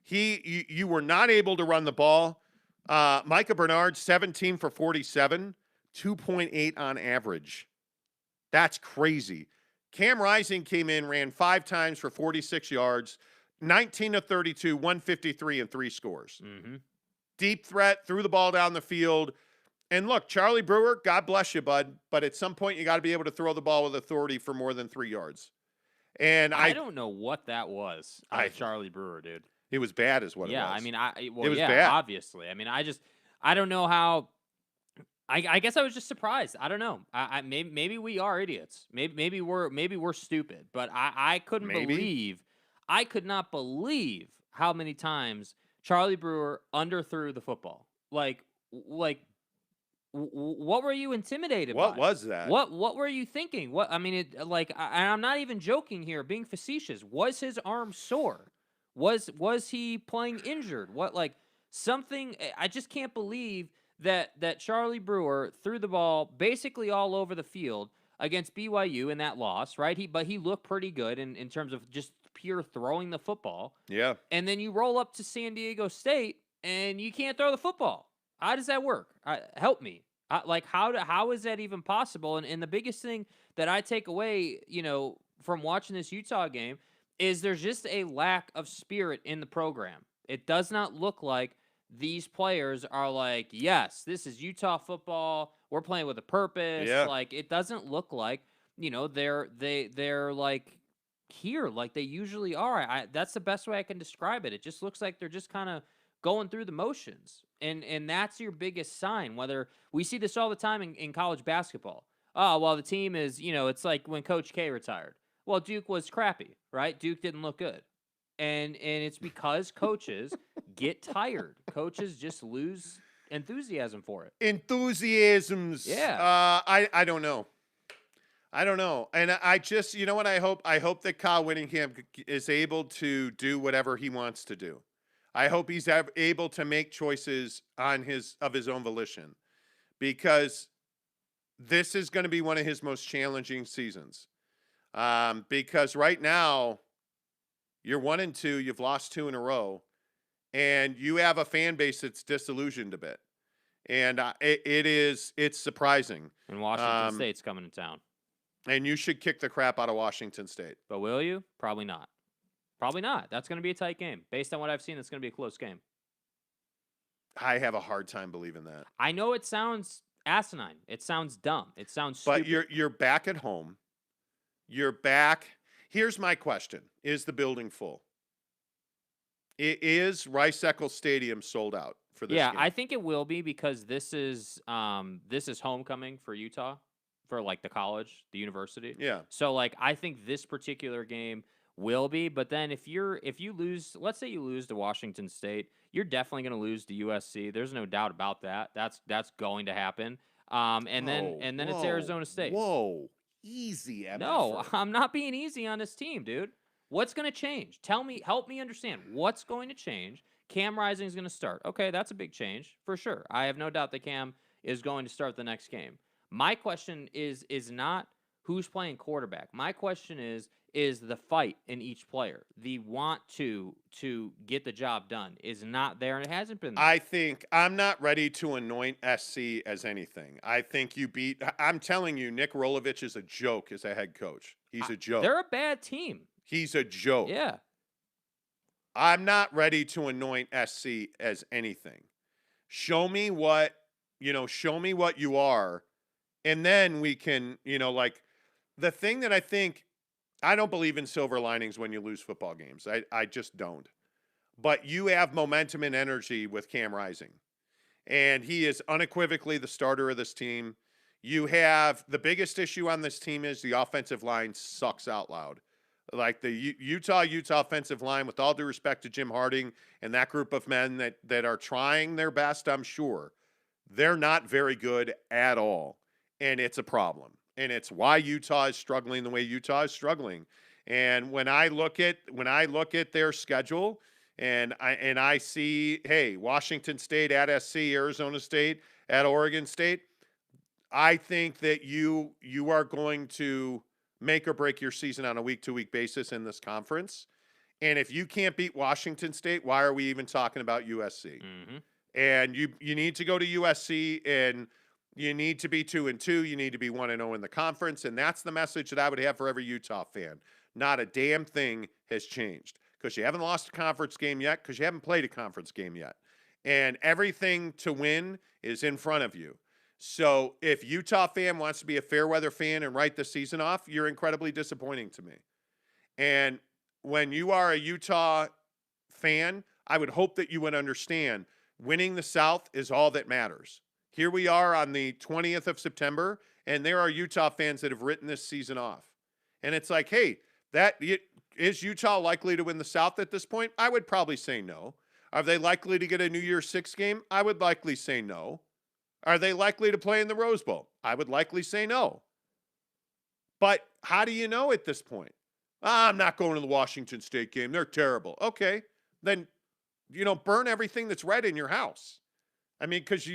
S3: You were not able to run the ball. Micah Bernard, 17 for 47, 2.8 on average. That's crazy. Cam Rising came in, ran 5 times for 46 yards, 19 of 32, 153, and 3 scores.
S4: Mm-hmm.
S3: Deep threat, threw the ball down the field. And look, Charlie Brewer, God bless you, bud, but at some point you got to be able to throw the ball with authority for more than 3 yards. And
S4: I don't know what that was out of Charlie Brewer, dude.
S3: It was bad is what it was.
S4: Yeah, I mean, it was
S3: bad.
S4: Obviously. I mean, I don't know how. I guess I was just surprised. I don't know. Maybe we are idiots. Maybe we're stupid. But I couldn't believe. I could not believe how many times Charlie Brewer underthrew the football. Like, what were you intimidated by?
S3: What was that?
S4: What were you thinking? What I mean, I'm not even joking here, being facetious. Was his arm sore? Was he playing injured? Something? I just can't believe that Charlie Brewer threw the ball basically all over the field against BYU in that loss, right? But he looked pretty good in terms of just pure throwing the football.
S3: Yeah.
S4: And then you roll up to San Diego State and you can't throw the football. How does that work? Help me. How is that even possible? And the biggest thing that I take away, from watching this Utah game is there's just a lack of spirit in the program. It does not look like these players are like, yes, this is Utah football. We're playing with a purpose.
S3: Yeah.
S4: It doesn't look like, they're like here like they usually are. That's the best way I can describe it. It just looks like they're just kind of going through the motions. And that's your biggest sign. Whether we see this all the time in college basketball. Oh, well, the team is, it's like when Coach K retired. Well, Duke was crappy, right? Duke didn't look good. And it's because coaches get tired. Coaches just lose enthusiasm for it.
S3: Enthusiasms.
S4: Yeah.
S3: I don't know. And I just, you know what I hope? I hope that Kyle Whittingham is able to do whatever he wants to do. I hope he's able to make choices of his own volition, because this is going to be one of his most challenging seasons. Because right now you're 1-2, you've lost 2 in a row, and you have a fan base that's disillusioned a bit. And it's surprising.
S4: And Washington State's coming to town.
S3: And you should kick the crap out of Washington State.
S4: But will you? Probably not. Probably not. That's going to be a tight game. Based on what I've seen, it's going to be a close game.
S3: I have a hard time believing that.
S4: I know it sounds asinine. It sounds dumb. It sounds stupid.
S3: But you're back at home. You're back. Here's my question. Is the building full? Is Rice-Eccles Stadium sold out for this game?
S4: I think it will be, because this is homecoming for Utah, for the college, the university.
S3: Yeah.
S4: So I think this particular game will be, but then if you lose, let's say you lose to Washington State, you're definitely going to lose to USC. There's no doubt about that. That's going to happen. And then it's Arizona State.
S3: Whoa. Easy.
S4: No, I'm not being easy on this team, dude. What's going to change? Help me understand what's going to change. Cam Rising is going to start. Okay, that's a big change for sure. I have no doubt that Cam is going to start the next game. My question is not who's playing quarterback. My question is the fight in each player, the want to get the job done is not there, and it hasn't been there.
S3: I think I'm not ready to anoint SC as anything. I think I'm telling you, Nick Rolovich is a joke as a head coach. He's a joke.
S4: They're a bad team.
S3: He's a joke.
S4: Yeah.
S3: I'm not ready to anoint SC as anything. Show me what you are, and then we can, like the thing that I don't believe in silver linings when you lose football games. I just don't. But you have momentum and energy with Cam Rising. And he is unequivocally the starter of this team. You have the biggest issue on this team is the offensive line sucks out loud. Like the Utah offensive line, with all due respect to Jim Harding and that group of men that are trying their best, I'm sure, they're not very good at all. And it's a problem. And it's why Utah is struggling the way Utah is struggling. And when I look at their schedule and I see, hey, Washington State at SC, Arizona State at Oregon State, I think that you are going to make or break your season on a week-to-week basis in this conference. And if you can't beat Washington State, why are we even talking about USC?
S4: Mm-hmm.
S3: And you need to go to USC, and you need to be 2-2. You need to be 1-0 in the conference. And that's the message that I would have for every Utah fan. Not a damn thing has changed, because you haven't lost a conference game yet, because you haven't played a conference game yet. And everything to win is in front of you. So if Utah fan wants to be a fair weather fan and write the season off, you're incredibly disappointing to me. And when you are a Utah fan, I would hope that you would understand winning the South is all that matters. Here we are on the 20th of September, and there are Utah fans that have written this season off. And it's like, hey, is Utah likely to win the South at this point? I would probably say no. Are they likely to get a New Year's Six game? I would likely say no. Are they likely to play in the Rose Bowl? I would likely say no. But how do you know at this point? I'm not going to the Washington State game. They're terrible. Okay, then, burn everything that's red in your house. I mean, because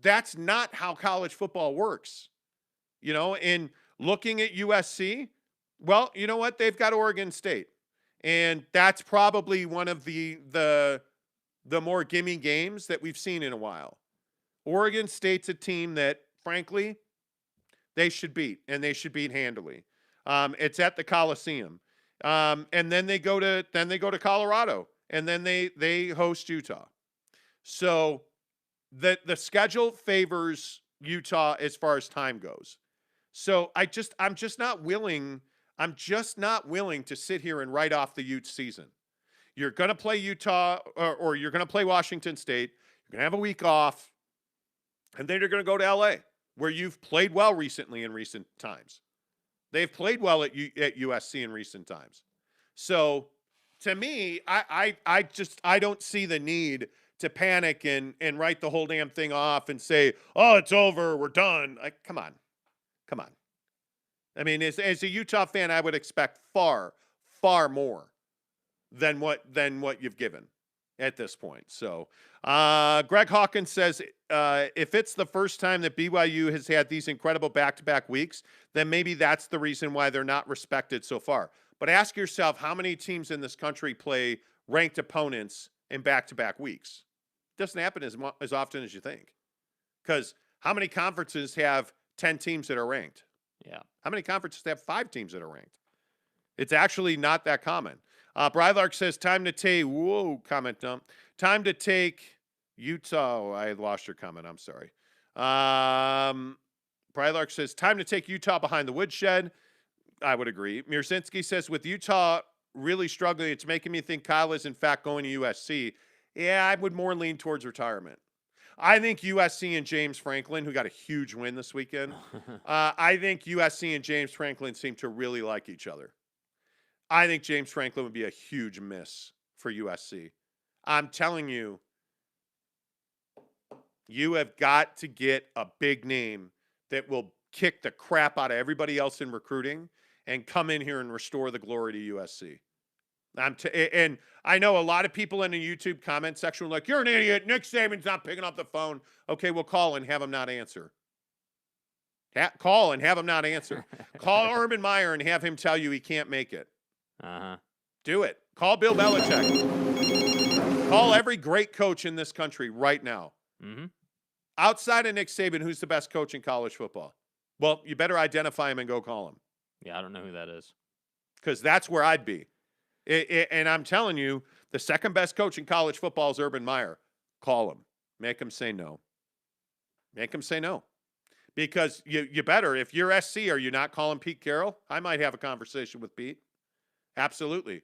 S3: that's not how college football works. And looking at USC, well, you know what? They've got Oregon State. And that's probably one of the more gimme games that we've seen in a while. Oregon State's a team that, frankly, they should beat, and they should beat handily. It's at the Coliseum. And then they go to Colorado, and then they host Utah. So the schedule favors Utah as far as time goes. So I'm just not willing to sit here and write off the Utes season. You're going to play Utah or you're going to play Washington State. You're going to have a week off, and then you're going to go to LA, where you've played well recently in recent times. They've played well at USC in recent times. So to me, I don't see the need to panic and write the whole damn thing off and say, oh, it's over, we're done. Come on. I mean, as a Utah fan, I would expect far, far more than what you've given at this point. So Greg Hawkins says, if it's the first time that BYU has had these incredible back-to-back weeks, then maybe that's the reason why they're not respected so far. But ask yourself, how many teams in this country play ranked opponents in back-to-back weeks? It doesn't happen as often as you think. Because how many conferences have 10 teams that are ranked?
S4: Yeah.
S3: How many conferences have 5 teams that are ranked? It's actually not that common. Brylark says, time to take Utah. I lost your comment. I'm sorry. Brylark says, time to take Utah behind the woodshed. I would agree. Mirzinski says, with Utah really struggling, it's making me think Kyle is in fact going to USC. Yeah, I would more lean towards retirement. I think USC and James Franklin, who got a huge win this weekend, I think USC and James Franklin seem to really like each other. I think James Franklin would be a huge miss for USC. I'm telling you, you have got to get a big name that will kick the crap out of everybody else in recruiting and come in here and restore the glory to USC. And I know a lot of people in the YouTube comment section were like, you're an idiot. Nick Saban's not picking up the phone. Okay, we'll call and have him not answer. Call and have him not answer. Call Urban Meyer and have him tell you he can't make it. Do it. Call Bill Belichick. Call every great coach in this country right now. Outside of Nick Saban, who's the best coach in college football? Well, you better identify him and go call him.
S4: Yeah, I don't know who that is.
S3: Because that's where I'd be. And I'm telling you, the second best coach in college football is Urban Meyer. Call him. Make him say no. Make him say no. Because you better. If you're SC, are you not calling Pete Carroll? I might have a conversation with Pete. Absolutely.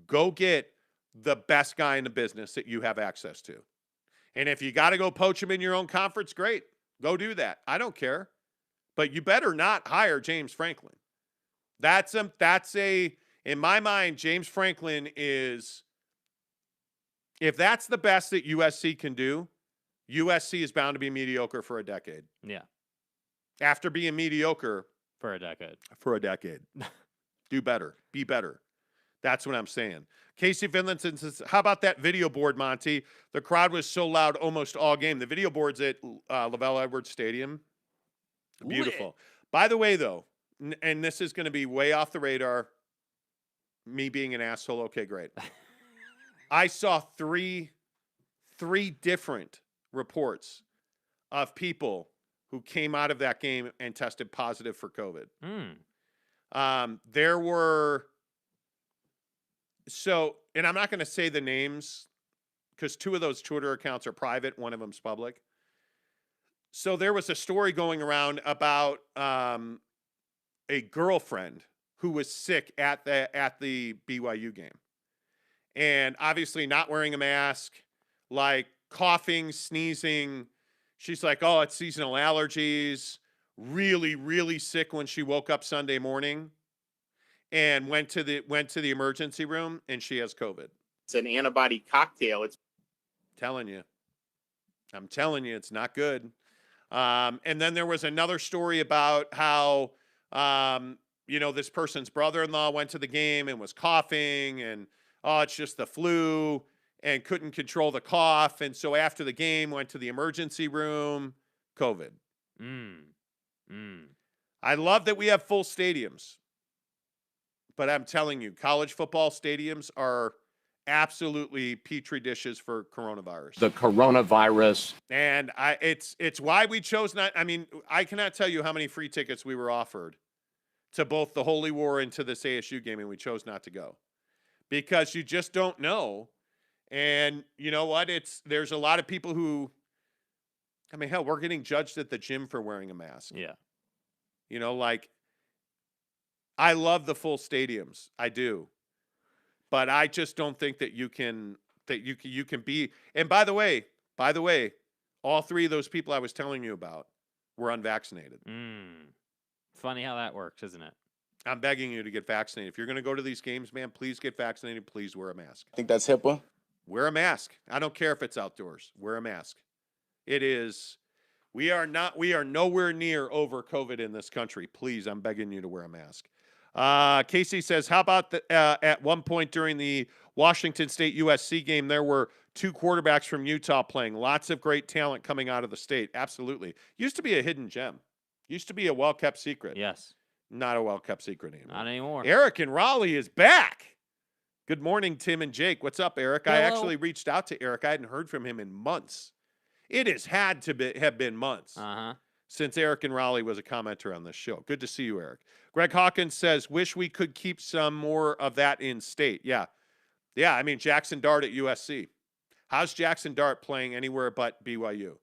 S3: Go get the best guy in the business that you have access to. And if you got to go poach him in your own conference, great. Go do that. I don't care. But you better not hire James Franklin. That's in my mind, James Franklin is, if that's the best that USC can do, USC is bound to be mediocre for a decade.
S4: Yeah.
S3: After being mediocre.
S4: For a decade.
S3: Do better. Be better. That's what I'm saying. Casey Finlinson says, how about that video board, Monty? The crowd was so loud almost all game. The video board's at Lavelle Edwards Stadium. Beautiful. Lit. By the way, though, and this is going to be way off the radar, me being an asshole, okay, great. I saw three different reports of people who came out of that game and tested positive for COVID. There were... So, and I'm not going to say the names because two of those Twitter accounts are private. One of them's public. So there was a story going around about a girlfriend who was sick at the BYU game. And obviously not wearing a mask, like coughing, sneezing. She's like, oh, it's seasonal allergies. Really, really sick when she woke up Sunday morning. And went to the emergency room, and she has COVID.
S5: It's an antibody cocktail. I'm
S3: telling you, it's not good. And then there was another story about how, this person's brother-in-law went to the game and was coughing, and it's just the flu, and couldn't control the cough, and so after the game went to the emergency room. COVID. I love that we have full stadiums. But I'm telling you, college football stadiums are absolutely petri dishes for coronavirus.
S6: The coronavirus.
S3: And it's why we chose not. I mean, I cannot tell you how many free tickets we were offered to both the Holy War and to this ASU game, and we chose not to go. Because you just don't know. And you know what? There's a lot of people who, I mean, hell, we're getting judged at the gym for wearing a mask.
S4: Yeah.
S3: I love the full stadiums. I do. But I just don't think that you can be. And by the way, all three of those people I was telling you about were unvaccinated.
S4: Funny how that works, isn't it?
S3: I'm begging you to get vaccinated. If you're going to go to these games, man, please get vaccinated. Please wear a mask.
S5: I think that's HIPAA.
S3: Wear a mask. I don't care if it's outdoors. Wear a mask. It is. We are nowhere near over COVID in this country. Please, I'm begging you to wear a mask. Casey says, how about at one point during the Washington State USC game, there were two quarterbacks from Utah playing. Lots of great talent coming out of the state. Absolutely. Used to be a hidden gem. Used to be a well-kept secret.
S4: Yes.
S3: Not a well-kept secret anymore.
S4: Not anymore.
S3: Eric in Raleigh is back. Good morning, Tim and Jake. What's up, Eric?
S4: Hello.
S3: I actually reached out to Eric. I hadn't heard from him in months. It has had to have been months. Since Eric in Raleigh was a commenter on this show. Good to see you, Eric. Greg Hawkins says, wish we could keep some more of that in state. Yeah. I mean, Jackson Dart at USC. How's Jackson Dart playing anywhere but BYU?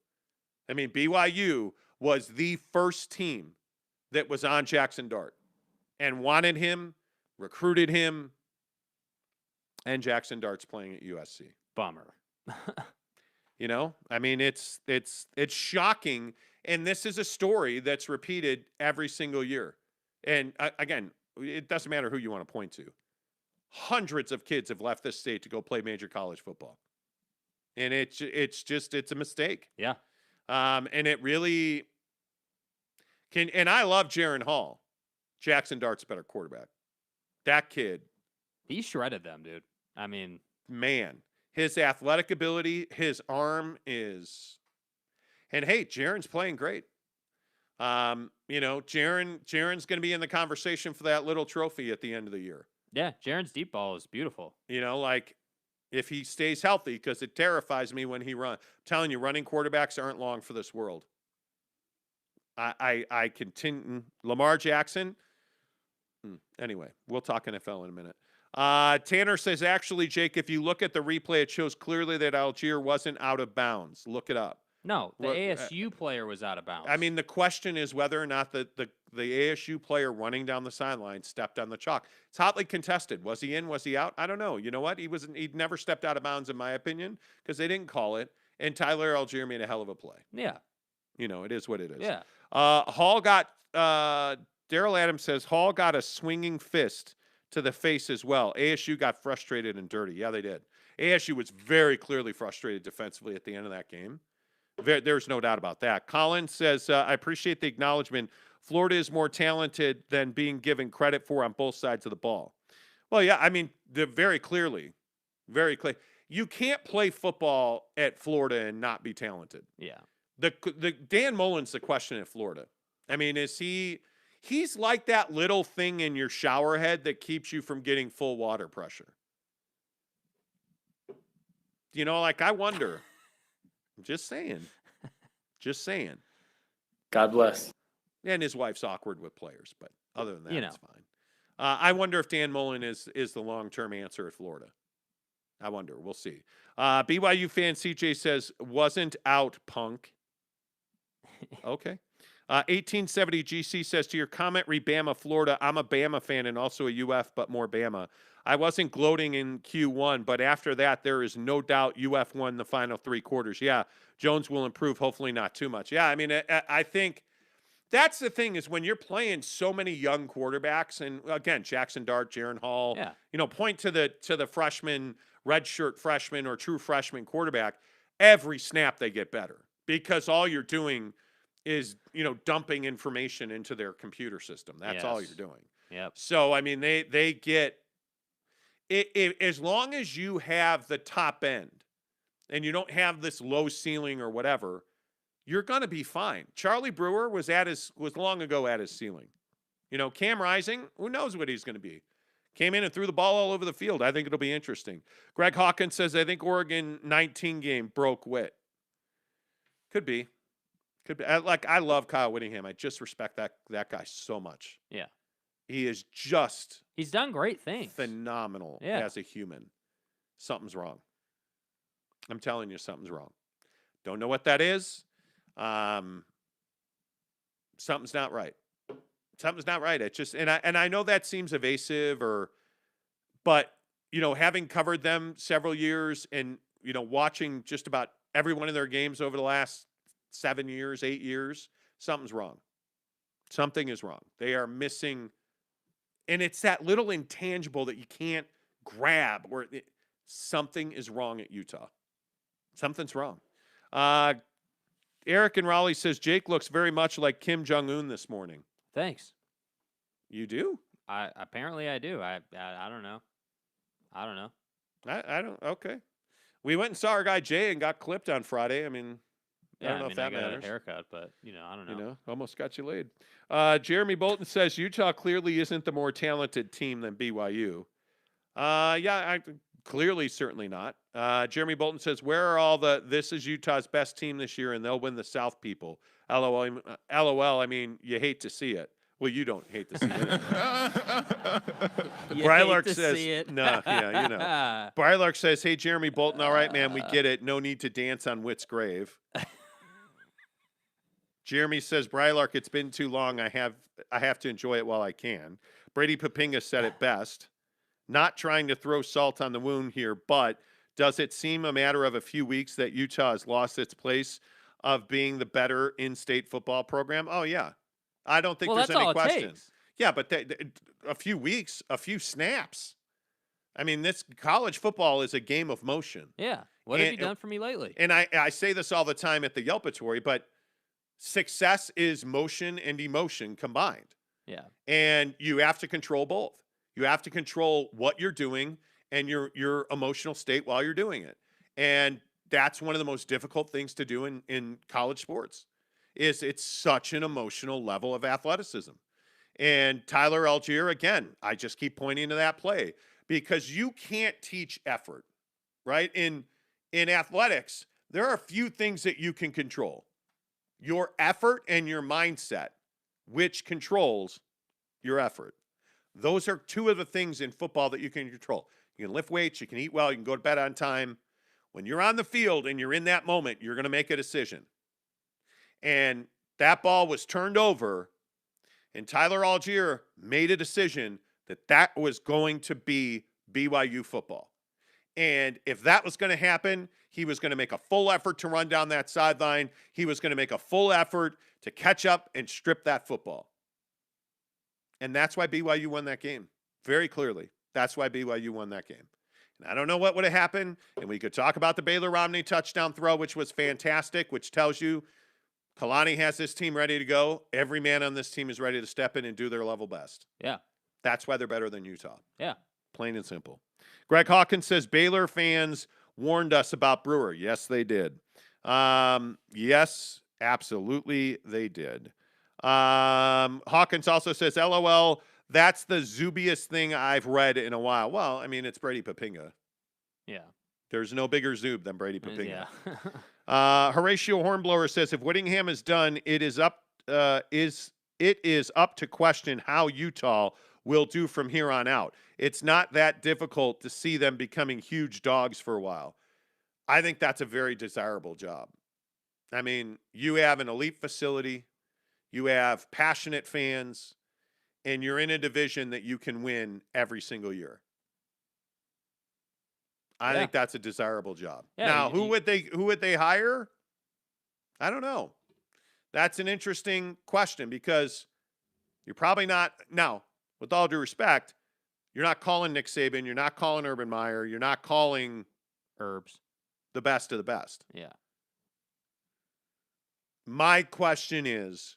S3: I mean, BYU was the first team that was on Jackson Dart and wanted him, recruited him, and Jackson Dart's playing at USC.
S4: Bummer.
S3: I mean, it's shocking. And this is a story that's repeated every single year. And again, it doesn't matter who you want to point to. Hundreds of kids have left this state to go play major college football. And it's a mistake.
S4: Yeah.
S3: And it really can. And I love Jaron Hall. Jackson Dart's a better quarterback. That kid.
S4: He shredded them, dude. I mean,
S3: man, his athletic ability, his arm is. And hey, Jaron's playing great. Jaren's going to be in the conversation for that little trophy at the end of the year.
S4: Yeah, Jaren's deep ball is beautiful.
S3: Like if he stays healthy, because it terrifies me when he runs. I'm telling you, running quarterbacks aren't long for this world. I continue. Lamar Jackson. Anyway, we'll talk NFL in a minute. Tanner says, actually, Jake, if you look at the replay, it shows clearly that Algier wasn't out of bounds. Look it up.
S4: No, the ASU player was out of bounds.
S3: I mean, the question is whether or not the ASU player running down the sideline stepped on the chalk. It's hotly contested. Was he in? Was he out? I don't know. You know what? He'd never stepped out of bounds, in my opinion, because they didn't call it. And Tyler Algier made a hell of a play.
S4: Yeah.
S3: It is what it is.
S4: Yeah.
S3: Hall got, Daryl Adams says, Hall got a swinging fist to the face as well. ASU got frustrated and dirty. Yeah, they did. ASU was very clearly frustrated defensively at the end of that game. There's no doubt about that. Colin says, I appreciate the acknowledgement. Florida is more talented than being given credit for on both sides of the ball. Well, yeah, I mean, very clearly. You can't play football at Florida and not be talented.
S4: Yeah.
S3: The Dan Mullen's the question at Florida. I mean, he's like that little thing in your shower head that keeps you from getting full water pressure. I wonder. Just saying.
S6: God bless.
S3: And his wife's awkward with players, but other than that, it's fine. I wonder if Dan Mullen is the long-term answer at Florida. I wonder. We'll see. BYU fan CJ says, wasn't out, punk. Okay. 1870 GC says, to your comment, Bama, Florida, I'm a Bama fan and also a UF, but more Bama. I wasn't gloating in Q1, but after that, there is no doubt UF won the final 3 quarters. Yeah, Jones will improve, hopefully not too much. Yeah, I mean, I think that's the thing is when you're playing so many young quarterbacks, and again, Jackson Dart, Jaren Hall, point to the freshman, redshirt freshman or true freshman quarterback, every snap they get better because all you're doing is, dumping information into their computer system. That's all you're doing.
S4: Yep.
S3: So, I mean, they get it as long as you have the top end and you don't have this low ceiling or whatever, you're going to be fine. Charlie Brewer was long ago at his ceiling. Cam Rising, who knows what he's going to be? Came in and threw the ball all over the field. I think it'll be interesting. Greg Hawkins says, I think Oregon 19 game broke Witt. Could be. I love Kyle Whittingham. I just respect that guy so much.
S4: Yeah.
S3: He is
S4: he's done great things.
S3: Phenomenal as a human. Something's wrong. I'm telling you, something's wrong. Don't know what that is. Something's not right. Something's not right. It just, and I know that seems evasive but having covered them several years and, watching just about every one of their games over the last 7 years, 8 years, something's wrong. Something is wrong. They are missing, and it's that little intangible that you can't grab where something is wrong at Utah. Something's wrong. Eric in Raleigh says, Jake looks very much like Kim Jong-un this morning.
S4: Thanks.
S3: You do?
S4: Apparently I do. I don't know. I don't.
S3: Okay. We went and saw our guy Jay and got clipped on Friday. I mean, I don't know if that
S4: I got
S3: matters.
S4: a haircut, but I don't know.
S3: Almost got you laid. Jeremy Bolton says Utah clearly isn't the more talented team than BYU. Clearly, certainly not. Jeremy Bolton says, where are all this is Utah's best team this year and they'll win the South people. LOL. I mean, you hate to see it. Well, you don't hate to see it. Brylark says, no, Brylark says, hey, Jeremy Bolton, all right, man, we get it. No need to dance on Witt's grave. Jeremy says, Brylark, it's been too long. I have to enjoy it while I can. Brady Papinga said it best. Not trying to throw salt on the wound here, but does it seem a matter of a few weeks that Utah has lost its place of being the better in-state football program? Oh, yeah. I don't think there's any question. Yeah, but a few weeks, a few snaps. I mean, this college football is a game of motion.
S4: Yeah. What have you done for me lately?
S3: And I say this all the time at the Yelpatory, but success is motion and emotion combined.
S4: Yeah.
S3: And you have to control both. You have to control what you're doing and your emotional state while you're doing it. And that's one of the most difficult things to do in college sports is it's such an emotional level of athleticism. And Tyler Algier, again, I just keep pointing to that play because you can't teach effort, right? In athletics, there are a few things that you can control. Your effort and your mindset, which controls your effort. Those are two of the things in football that you can control. You can lift weights, you can eat well, you can go to bed on time. When you're on the field and you're in that moment, you're going to make a decision. And that ball was turned over, and Tyler Algier made a decision that was going to be BYU football. And if that was going to happen, he was going to make a full effort to run down that sideline. He was going to make a full effort to catch up and strip that football. And that's why BYU won that game. Very clearly. That's why BYU won that game. And I don't know what would have happened. And we could talk about the Baylor Romney touchdown throw, which was fantastic, which tells you Kalani has this team ready to go. Every man on this team is ready to step in and do their level best.
S4: Yeah.
S3: That's why they're better than Utah.
S4: Yeah.
S3: Plain and simple. Greg Hawkins says Baylor fans warned us about Brewer. Yes, they did. Yes, absolutely they did. Hawkins also says, LOL, that's the zoobiest thing I've read in a while. Well, I mean, it's Brady Papinga.
S4: Yeah.
S3: There's no bigger zoob than Brady Papinga.
S4: Yeah.
S3: Horatio Hornblower says, if Whittingham is done, it is up to question how Utah will do from here on out. It's not that difficult to see them becoming huge dogs for a while. I think that's a very desirable job. I mean, you have an elite facility, you have passionate fans, and you're in a division that you can win every single year. I think that's a desirable job. Yeah, now, who would they hire? I don't know. That's an interesting question because you're probably not now, with all due respect, you're not calling Nick Saban, you're not calling Urban Meyer, you're not calling
S4: Herbs,
S3: the best of the best.
S4: Yeah.
S3: My question is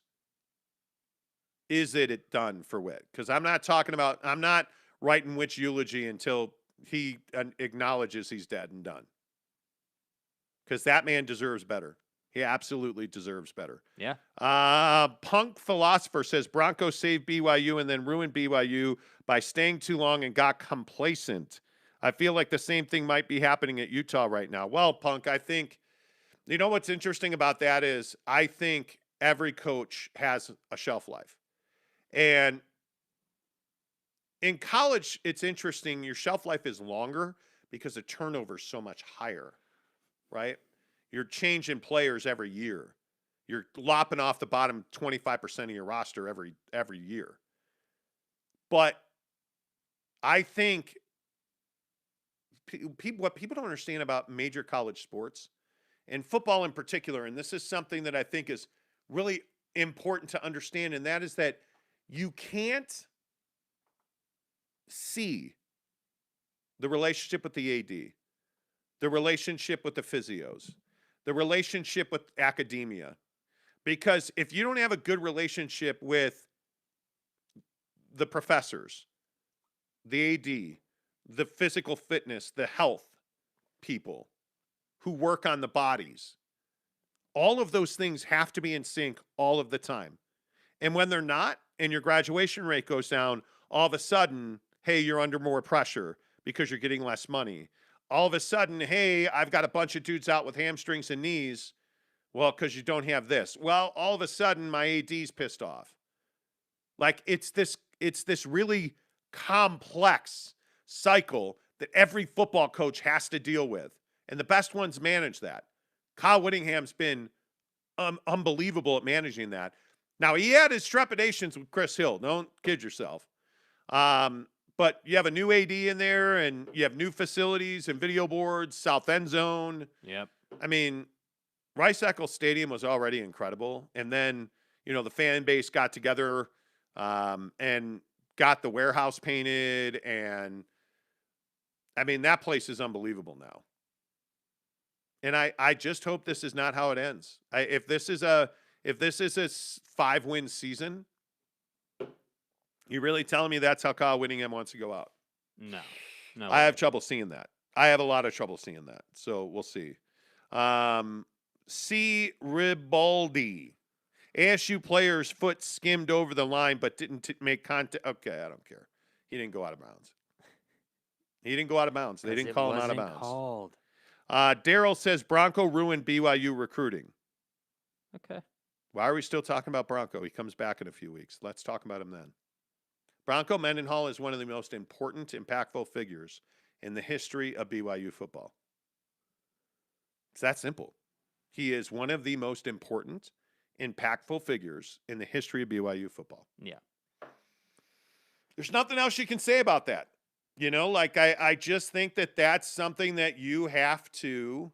S3: it done for Whit? Because I'm not writing Whit's eulogy until he acknowledges he's dead and done. Because that man deserves better. He absolutely deserves better.
S4: Yeah.
S3: Punk Philosopher says Broncos saved BYU and then ruined BYU by staying too long and got complacent. I feel like the same thing might be happening at Utah right now. Well, Punk, I think, you know what's interesting about that is I think every coach has a shelf life. And in college, it's interesting. Your shelf life is longer because the turnover is so much higher, right? You're changing players every year. You're lopping off the bottom 25% of your roster every year. But I think what people don't understand about major college sports and football in particular, and this is something that I think is really important to understand, and that is that you can't see the relationship with the AD, the relationship with the physios, the relationship with academia. Because if you don't have a good relationship with the professors, the AD, the physical fitness, the health people who work on the bodies, all of those things have to be in sync all of the time. And when they're not, and your graduation rate goes down, all of a sudden, hey, you're under more pressure because you're getting less money. All of a sudden, hey, I've got a bunch of dudes out with hamstrings and knees. Well, because you don't have this. Well, all of a sudden, my AD's pissed off. Like, it's this really complex cycle that every football coach has to deal with. And the best ones manage that. Kyle Whittingham's been unbelievable at managing that. Now, he had his trepidations with Chris Hill. Don't kid yourself. But you have a new AD in there, and you have new facilities and video boards, south end zone.
S4: Yep.
S3: I mean, Rice-Eccles Stadium was already incredible. And then, the fan base got together and got the warehouse painted. And, I mean, that place is unbelievable now. And I just hope this is not how it ends. If this is a 5-win season, you really telling me that's how Kyle Whittingham wants to go out?
S4: No.
S3: I have trouble seeing that. I have a lot of trouble seeing that. So we'll see. C. Ribaldi ASU player's foot skimmed over the line but didn't make contact. Okay, I don't care. He didn't go out of bounds. He didn't go out of bounds. They didn't call him out of bounds.
S4: Called.
S3: Daryl says Bronco ruined BYU recruiting.
S4: Okay.
S3: Why are we still talking about Bronco? He comes back in a few weeks. Let's talk about him then. Bronco Mendenhall is one of the most important, impactful figures in the history of BYU football. It's that simple. He is one of the most important, impactful figures in the history of BYU football.
S4: Yeah.
S3: There's nothing else you can say about that. You know, like I just think that that's something that you have to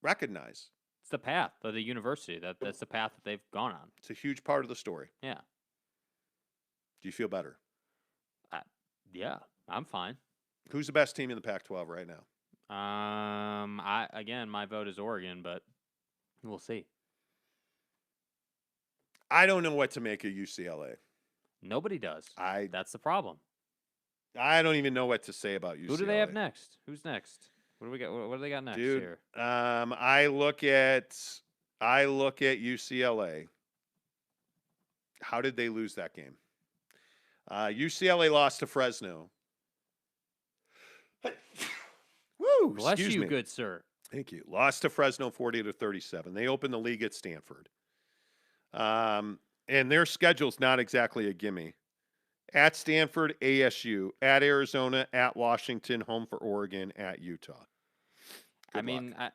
S3: recognize.
S4: It's the path of the university. That's the path that they've gone on.
S3: It's a huge part of the story.
S4: Yeah.
S3: Do you feel better?
S4: Yeah, I'm fine.
S3: Who's the best team in the Pac-12 right now?
S4: My vote is Oregon, but we'll see.
S3: I don't know what to make of UCLA.
S4: Nobody does. That's the problem.
S3: I don't even know what to say about UCLA.
S4: Who do they have next? Who's next? What do we got? What do they got next
S3: Dude,
S4: here?
S3: I look at UCLA. How did they lose that game? UCLA lost to Fresno. Woo!
S4: Bless
S3: Excuse
S4: you,
S3: me.
S4: good sir.
S3: Thank you. Lost to Fresno 40-37. They opened the league at Stanford. And their schedule's not exactly a gimme. At Stanford, ASU. At Arizona, at Washington, home for Oregon, at Utah. Good luck.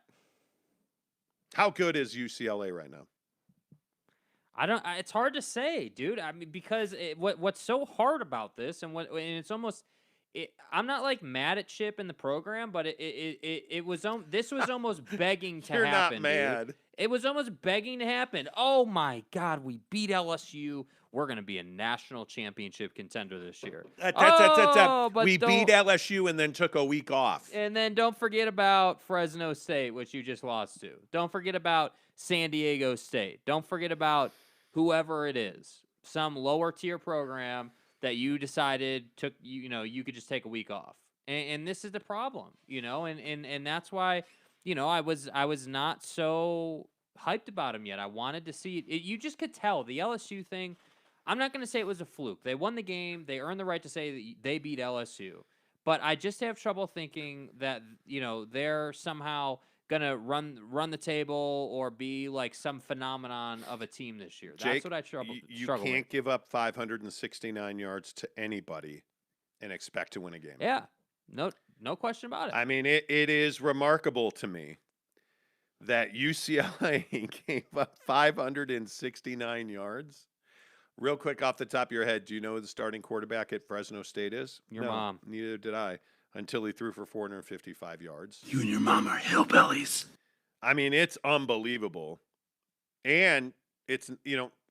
S3: How good is UCLA right now?
S4: It's hard to say, dude. I mean, because what's so hard about this, and it's almost. I'm not like mad at Chip in the program, but this was almost begging to
S3: You're
S4: happen.
S3: Not mad.
S4: Dude. It was almost begging to happen. Oh my God, we beat LSU. We're going to be a national championship contender this year.
S3: We beat LSU and then took a week off.
S4: And then don't forget about Fresno State, which you just lost to. Don't forget about San Diego State. Don't forget about whoever it is, some lower tier program that you decided you could just take a week off. And this is the problem, and that's why, I was not so hyped about him yet. I wanted to see it. You just could tell the LSU thing. I'm not going to say it was a fluke. They won the game. They earned the right to say that they beat LSU. But I just have trouble thinking that, they're somehow going to run the table or be like some phenomenon of a team this year. That's
S3: Jake,
S4: what I struggle
S3: you
S4: with.
S3: can't give up 569 yards to anybody and expect to win a game.
S4: Yeah. No question about it.
S3: I mean, it is remarkable to me that UCLA gave up 569 yards. Real quick off the top of your head, do you know who the starting quarterback at Fresno State is?
S4: Your mom.
S3: Neither did I, until he threw for 455 yards.
S2: You and your mom are hillbillies.
S3: I mean, it's unbelievable. And it's,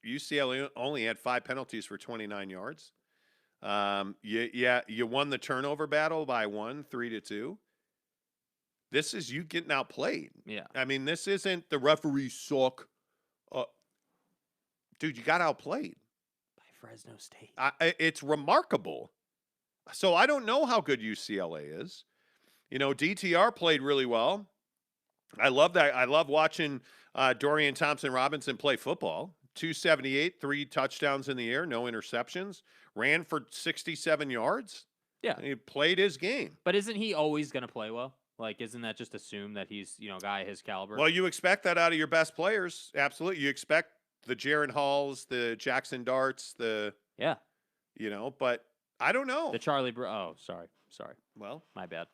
S3: UCLA only had 5 penalties for 29 yards. You won the turnover battle by 3-2. This is you getting outplayed.
S4: Yeah.
S3: I mean, this isn't the referees suck. Dude, you got outplayed.
S4: By Fresno State.
S3: It's remarkable. So I don't know how good UCLA is. DTR played really well. I love that. I love watching Dorian Thompson-Robinson play football. 278, 3 touchdowns in the air, no interceptions. Ran for 67 yards.
S4: Yeah.
S3: He played his game.
S4: But isn't he always going to play well? Like, isn't that just assumed that he's, a guy his caliber?
S3: Well, you expect that out of your best players. Absolutely. You expect the Jaron Halls, the Jackson Darts,
S4: yeah.
S3: But I don't know.
S4: The Charlie Brewer. Oh, sorry.
S3: Well,
S4: my bad.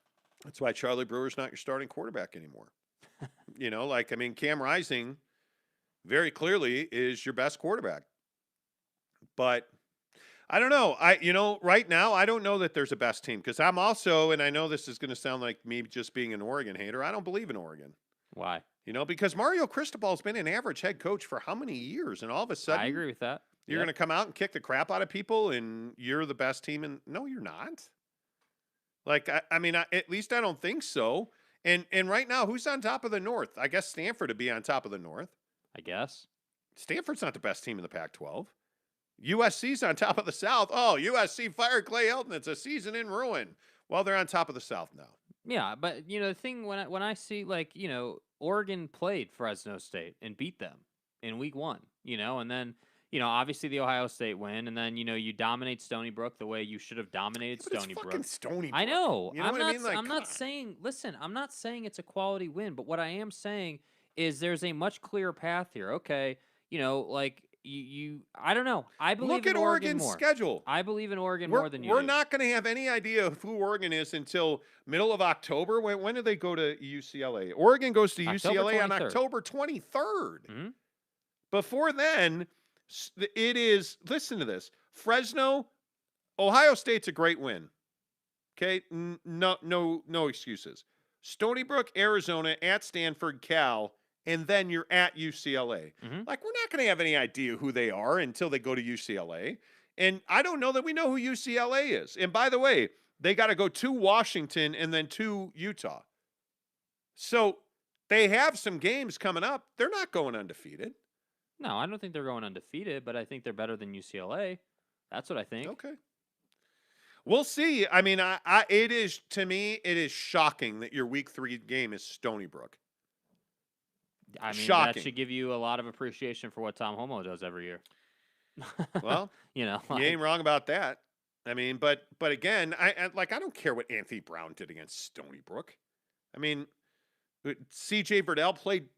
S3: That's why Charlie Brewer's not your starting quarterback anymore. Cam Rising very clearly is your best quarterback. But I don't know. Right now, I don't know that there's a best team because I'm also, and I know this is going to sound like me just being an Oregon hater, I don't believe in Oregon.
S4: Why?
S3: Because Mario Cristobal's been an average head coach for how many years? And all of a sudden,
S4: I agree with that.
S3: You're going to come out and kick the crap out of people and you're the best team. No, you're not. Like, at least I don't think so. And right now, who's on top of the North? I guess Stanford would be on top of the North.
S4: I guess.
S3: Stanford's not the best team in the Pac-12. USC's on top of the South. Oh, USC fired Clay Helton. It's a season in ruin. Well, they're on top of the South now.
S4: Yeah, but the thing when I see Oregon played Fresno State and beat them, in week 1, and then, obviously the Ohio State win, and then, you dominate Stony Brook the way you should have dominated
S3: But it's
S4: Stony
S3: fucking
S4: Brook.
S3: Stony Brook.
S4: I know.
S3: You know what I mean? Like,
S4: I'm not saying, listen, I'm not saying it's a quality win, but what I am saying is there's a much clearer path here. Okay. Like I don't know. I believe
S3: look
S4: in
S3: at
S4: Oregon
S3: Oregon's
S4: more.
S3: schedule.
S4: I believe in Oregon more than you
S3: We're
S4: do.
S3: not going to have any idea of who Oregon is until middle of October. When do they go to UCLA? Oregon goes to
S4: October
S3: UCLA on
S4: 23rd.
S3: October 23rd.
S4: Mhm.
S3: Before then, it is, listen to this, Fresno, Ohio State's a great win. Okay, no excuses. Stony Brook, Arizona, at Stanford, Cal, and then you're at UCLA.
S4: Mhm.
S3: Like, we're not going to have any idea who they are until they go to UCLA. And I don't know that we know who UCLA is. And by the way, they got to go to Washington and then to Utah. So they have some games coming up. They're not going undefeated.
S4: No, I don't think they're going undefeated, but I think they're better than UCLA. That's what I think.
S3: Okay. We'll see. I mean, it is, to me, it is shocking that your week 3 game is Stony Brook.
S4: I mean,
S3: Shocking.
S4: that should give you a lot of appreciation for what Tom Homo does every year.
S3: Well,
S4: you
S3: ain't wrong about that. I mean, but again, I don't care what Anthony Brown did against Stony Brook. I mean, CJ Verdell played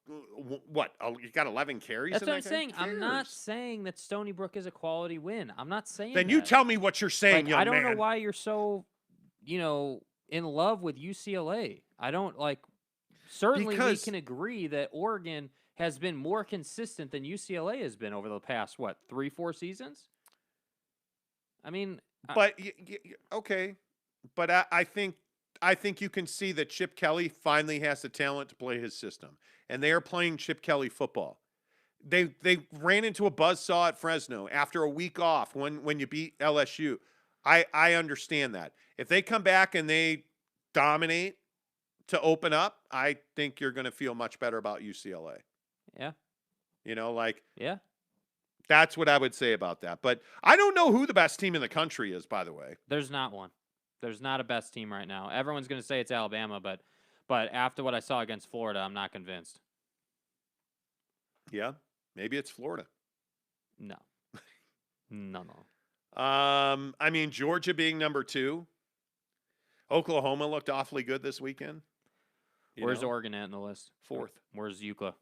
S3: he got 11 carries.
S4: That's
S3: in
S4: what I'm
S3: that game?
S4: saying.
S3: Who
S4: I'm not
S3: cares?
S4: saying that Stony Brook is a quality win. I'm not saying
S3: Then
S4: that.
S3: you tell me what you're saying, young
S4: I don't
S3: man.
S4: know why you're so, in love with UCLA. I don't certainly we
S3: Because-
S4: can agree that Oregon has been more consistent than UCLA has been over the past, 3-4 seasons? I mean,
S3: But okay, but I think you can see that Chip Kelly finally has the talent to play his system, and they are playing Chip Kelly football. They ran into a buzzsaw at Fresno after a week off when you beat LSU. I understand that. If they come back and they dominate to open up, I think you're going to feel much better about UCLA.
S4: yeah.
S3: Yeah. That's what I would say about that. But I don't know who the best team in the country is, by the way.
S4: There's not one. There's not a best team right now. Everyone's going to say it's Alabama, but after what I saw against Florida, I'm not convinced.
S3: Yeah, maybe it's Florida.
S4: No. No.
S3: I mean, Georgia being number 2. Oklahoma looked awfully good this weekend.
S4: Where's Oregon at in the list?
S3: 4th.
S4: Where's UCLA?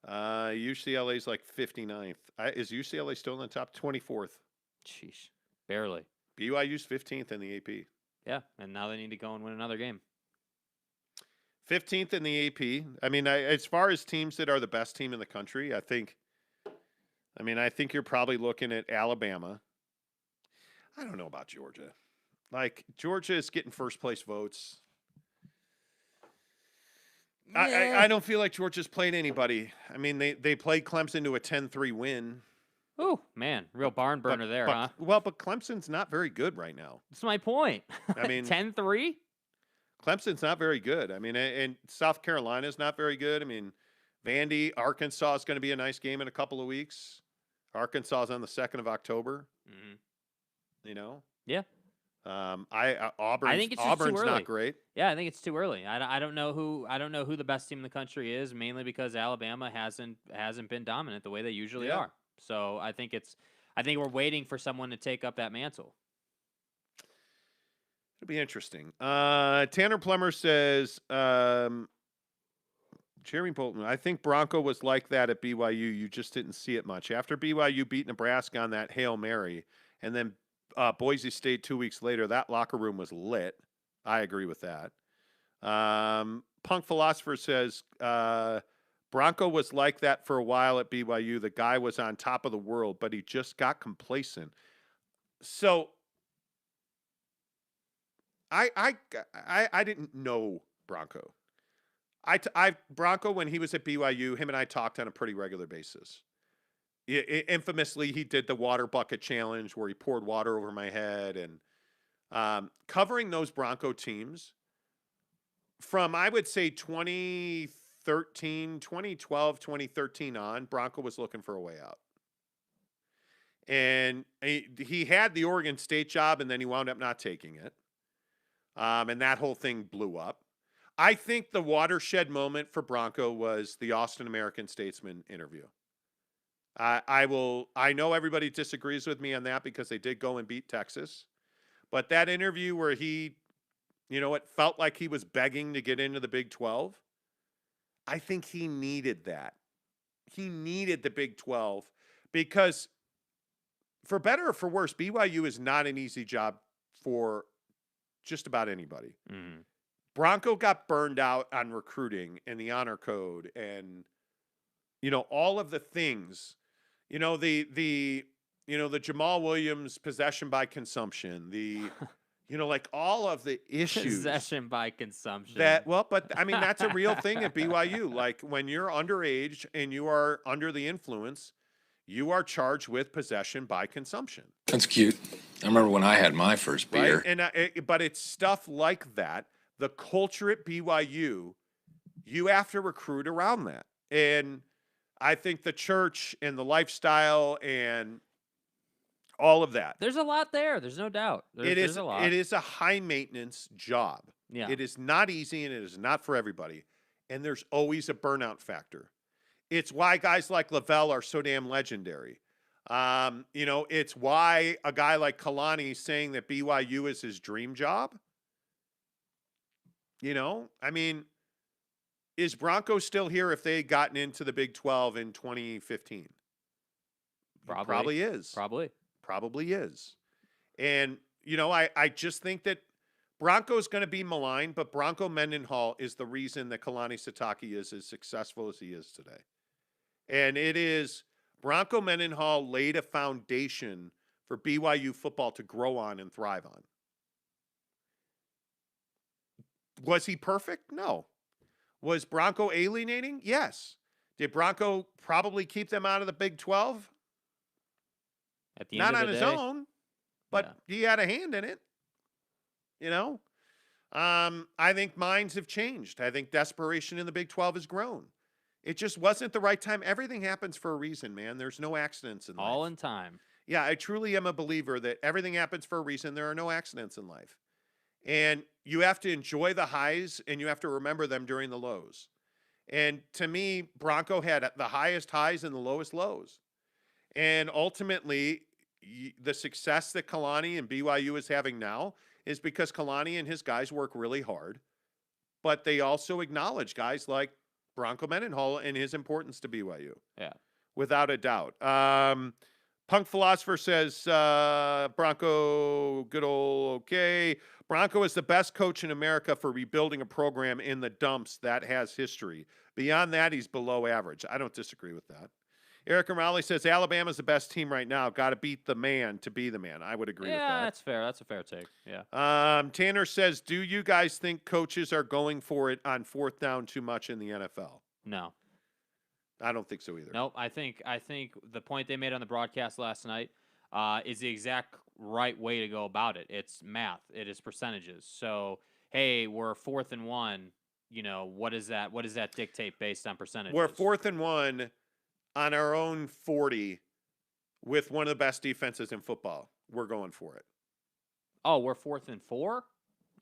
S3: UCLA's like 59th. Is UCLA still in the top? 24th.
S4: Sheesh. Barely.
S3: BYU's 15th in the AP.
S4: Yeah, and now they need to go and win another game.
S3: 15th in the AP. I mean, as far as teams that are the best team in the country, I think you're probably looking at Alabama. I don't know about Georgia. Like, Georgia is getting first place votes. I don't feel like Georgia's played anybody. I mean, they played Clemson to a 10-3 win.
S4: Oh, man. Real barn burner there, huh?
S3: Well, but Clemson's not very good right now.
S4: That's my point.
S3: I mean,
S4: 10-3?
S3: Clemson's not very good. I mean, and South Carolina's not very good. I mean, Vandy, Arkansas is going to be a nice game in a couple of weeks. Arkansas is on the 2nd of October.
S4: Mm-hmm.
S3: Yeah.
S4: Auburn.
S3: I think
S4: it's
S3: Auburn's
S4: just too early.
S3: not great.
S4: Yeah, I think it's too early. I don't know who the best team in the country is, mainly because Alabama hasn't been dominant the way they usually are. So I think we're waiting for someone to take up that mantle.
S3: It'll be interesting. Tanner Plummer says, Jeremy Bolton, I think Bronco was like that at BYU. You just didn't see it much. After BYU beat Nebraska on that Hail Mary, and then Boise State 2 weeks later, that locker room was lit. I agree with that. Punk Philosopher says, Bronco was like that for a while at BYU. The guy was on top of the world, but he just got complacent. So I didn't know Bronco. Bronco, when he was at BYU, him and I talked on a pretty regular basis. Infamously, he did the water bucket challenge where he poured water over my head, and covering those Bronco teams from, I would say, 2012, 2013 on, Bronco was looking for a way out. And he had the Oregon State job, and then he wound up not taking it. And that whole thing blew up. I think the watershed moment for Bronco was the Austin American-Statesman interview. I know everybody disagrees with me on that because they did go and beat Texas. But that interview where he, it felt like he was begging to get into the Big 12. I think he needed that. He needed the Big 12 because, for better or for worse, BYU is not an easy job for just about anybody.
S4: Mm-hmm.
S3: Bronco got burned out on recruiting and the honor code and, all of the things, the Jamal Williams possession by consumption, like all of the issues.
S4: Possession by consumption.
S3: But I mean, that's a real thing at BYU. Like when you're underage and you are under the influence, you are charged with possession by consumption.
S6: That's cute. I remember when I had my first beer.
S3: Right? And but it's stuff like that. The culture at BYU, you have to recruit around that. And I think the church and the lifestyle and all of that.
S4: There's a lot there. There's no doubt. There's a lot.
S3: It is a high maintenance job.
S4: Yeah.
S3: It is not easy and it is not for everybody. And there's always a burnout factor. It's why guys like Lavelle are so damn legendary. It's why a guy like Kalani saying that BYU is his dream job. I mean, is Bronco still here if they had gotten into the Big 12 in 2015? Probably is. Probably is. And, I just think that Bronco's going to be maligned, but Bronco Mendenhall is the reason that Kalani Sitake is as successful as he is today. And it is Bronco Mendenhall laid a foundation for BYU football to grow on and thrive on. Was he perfect? No. Was Bronco alienating? Yes. Did Bronco probably keep them out of the Big 12?
S4: At the end
S3: Not
S4: of
S3: on
S4: the
S3: his
S4: day,
S3: own, but he had a hand in it. I think minds have changed. I think desperation in the Big 12 has grown. It just wasn't the right time. Everything happens for a reason, man. There's no accidents in life.
S4: all in time.
S3: Yeah, I truly am a believer that everything happens for a reason. There are no accidents in life. And you have to enjoy the highs and you have to remember them during the lows. And to me, Bronco had the highest highs and the lowest lows. And ultimately, the success that Kalani and BYU is having now is because Kalani and his guys work really hard, but they also acknowledge guys like Bronco Mendenhall and his importance to BYU.
S4: Yeah.
S3: Without a doubt. Punk Philosopher says, Bronco, good old okay. Bronco is the best coach in America for rebuilding a program in the dumps that has history. Beyond that, he's below average. I don't disagree with that. Eric and Raleigh says, Alabama's the best team right now. Got to beat the man to be the man. I would agree with that.
S4: Yeah, that's fair. That's a fair take. Yeah.
S3: Tanner says, do you guys think coaches are going for it on fourth down too much in the NFL?
S4: No.
S3: I don't think so either.
S4: Nope. I think the point they made on the broadcast last night is the exact right way to go about it. It's math. It is percentages. So, hey, we're 4th and 1. What is that? What does that dictate based on percentages?
S3: We're 4th and 1 on our own 40 with one of the best defenses in football. We're going for it.
S4: Oh, we're 4th and 4?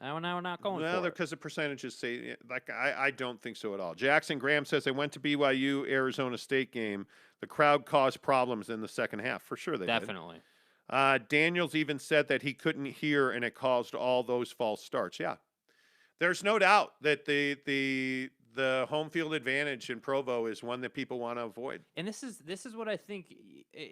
S4: No, we're not going for it.
S3: Because the percentages say, I don't think so at all. Jackson Graham says, I went to BYU Arizona State game. The crowd caused problems in the second half. For sure they
S4: Definitely.
S3: did. Daniels even said that he couldn't hear and it caused all those false starts. Yeah. There's no doubt that the home field advantage in Provo is one that people want to avoid.
S4: And this is what I think,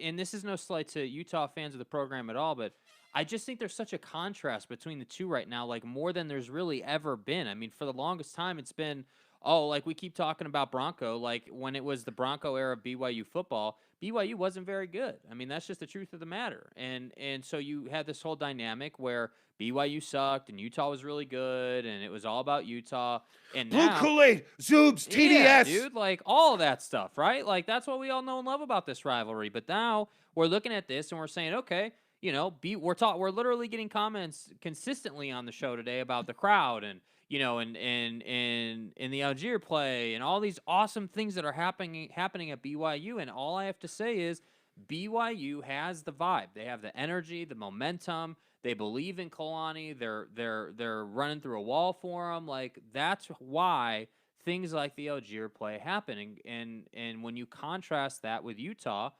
S4: and this is no slight to Utah fans of the program at all, but I just think there's such a contrast between the two right now, like more than there's really ever been. I mean, for the longest time, it's been, like we keep talking about Bronco, like when it was the Bronco era of BYU football, BYU wasn't very good. I mean, that's just the truth of the matter. And so you had this whole dynamic where BYU sucked and Utah was really good and it was all about Utah. And
S3: Blue
S4: now,
S3: Kool-Aid, Zoobs, TDS.
S4: yeah, dude, like all of that stuff, right? Like that's what we all know and love about this rivalry. But now we're looking at this and we're saying, okay, we're literally getting comments consistently on the show today about the crowd and and the Algier play and all these awesome things that are happening at BYU. And all I have to say is BYU has the vibe. They have the energy, the momentum. They believe in Kalani. They're running through a wall for him. Like, that's why things like the Algier play happen. And when you contrast that with Utah,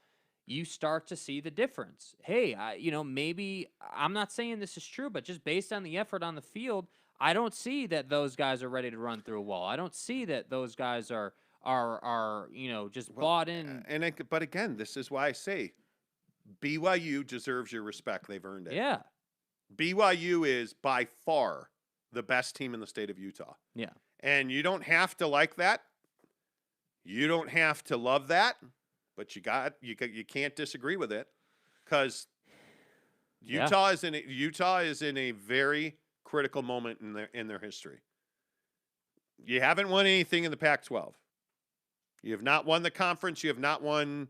S4: you start to see the difference. Hey, maybe I'm not saying this is true, but just based on the effort on the field, I don't see that those guys are ready to run through a wall. I don't see that those guys are just bought in.
S3: But again, this is why I say BYU deserves your respect. They've earned it.
S4: Yeah.
S3: BYU is by far the best team in the state of Utah.
S4: Yeah.
S3: And you don't have to like that. You don't have to love that, but you can't disagree with it, because Utah is in a very critical moment in their history. You haven't won anything in the Pac-12. You have not won the conference. You have not won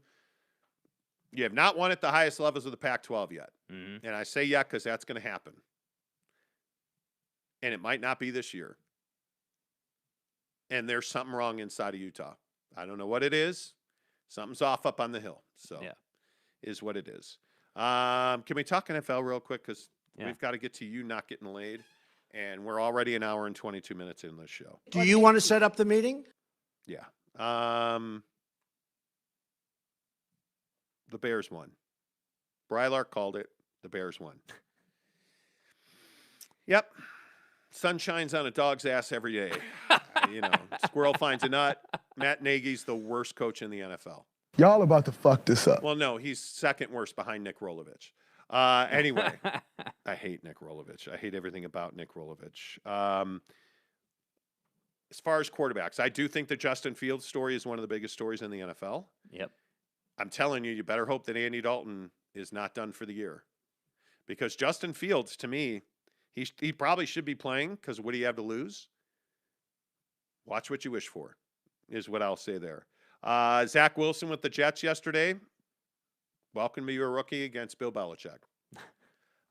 S3: at the highest levels of the Pac-12 yet.
S4: Mm-hmm.
S3: And I say yet because that's going to happen. And it might not be this year. And there's something wrong inside of Utah. I don't know what it is. Something's off up on the hill. So is what it is. Can we talk NFL real quick? Because we've got to get to you not getting laid. And we're already an hour and 22 minutes in this show.
S2: Do you want to set up the meeting?
S3: Yeah. The Bears won. Brylark called it. The Bears won. Yep. Sun shines on a dog's ass every day. Squirrel finds a nut. Matt Nagy's the worst coach in the NFL.
S7: Y'all about to fuck this up.
S3: Well, no, he's second worst behind Nick Rolovich. Anyway, I hate Nick Rolovich. I hate everything about Nick Rolovich. As far as quarterbacks, I do think the Justin Fields story is one of the biggest stories in the NFL.
S4: Yep.
S3: I'm telling you, you better hope that Andy Dalton is not done for the year. Because Justin Fields, to me, he probably should be playing, because what do you have to lose? Watch what you wish for, is what I'll say there. Zach Wilson with the Jets yesterday. Welcome to your rookie against Bill Belichick.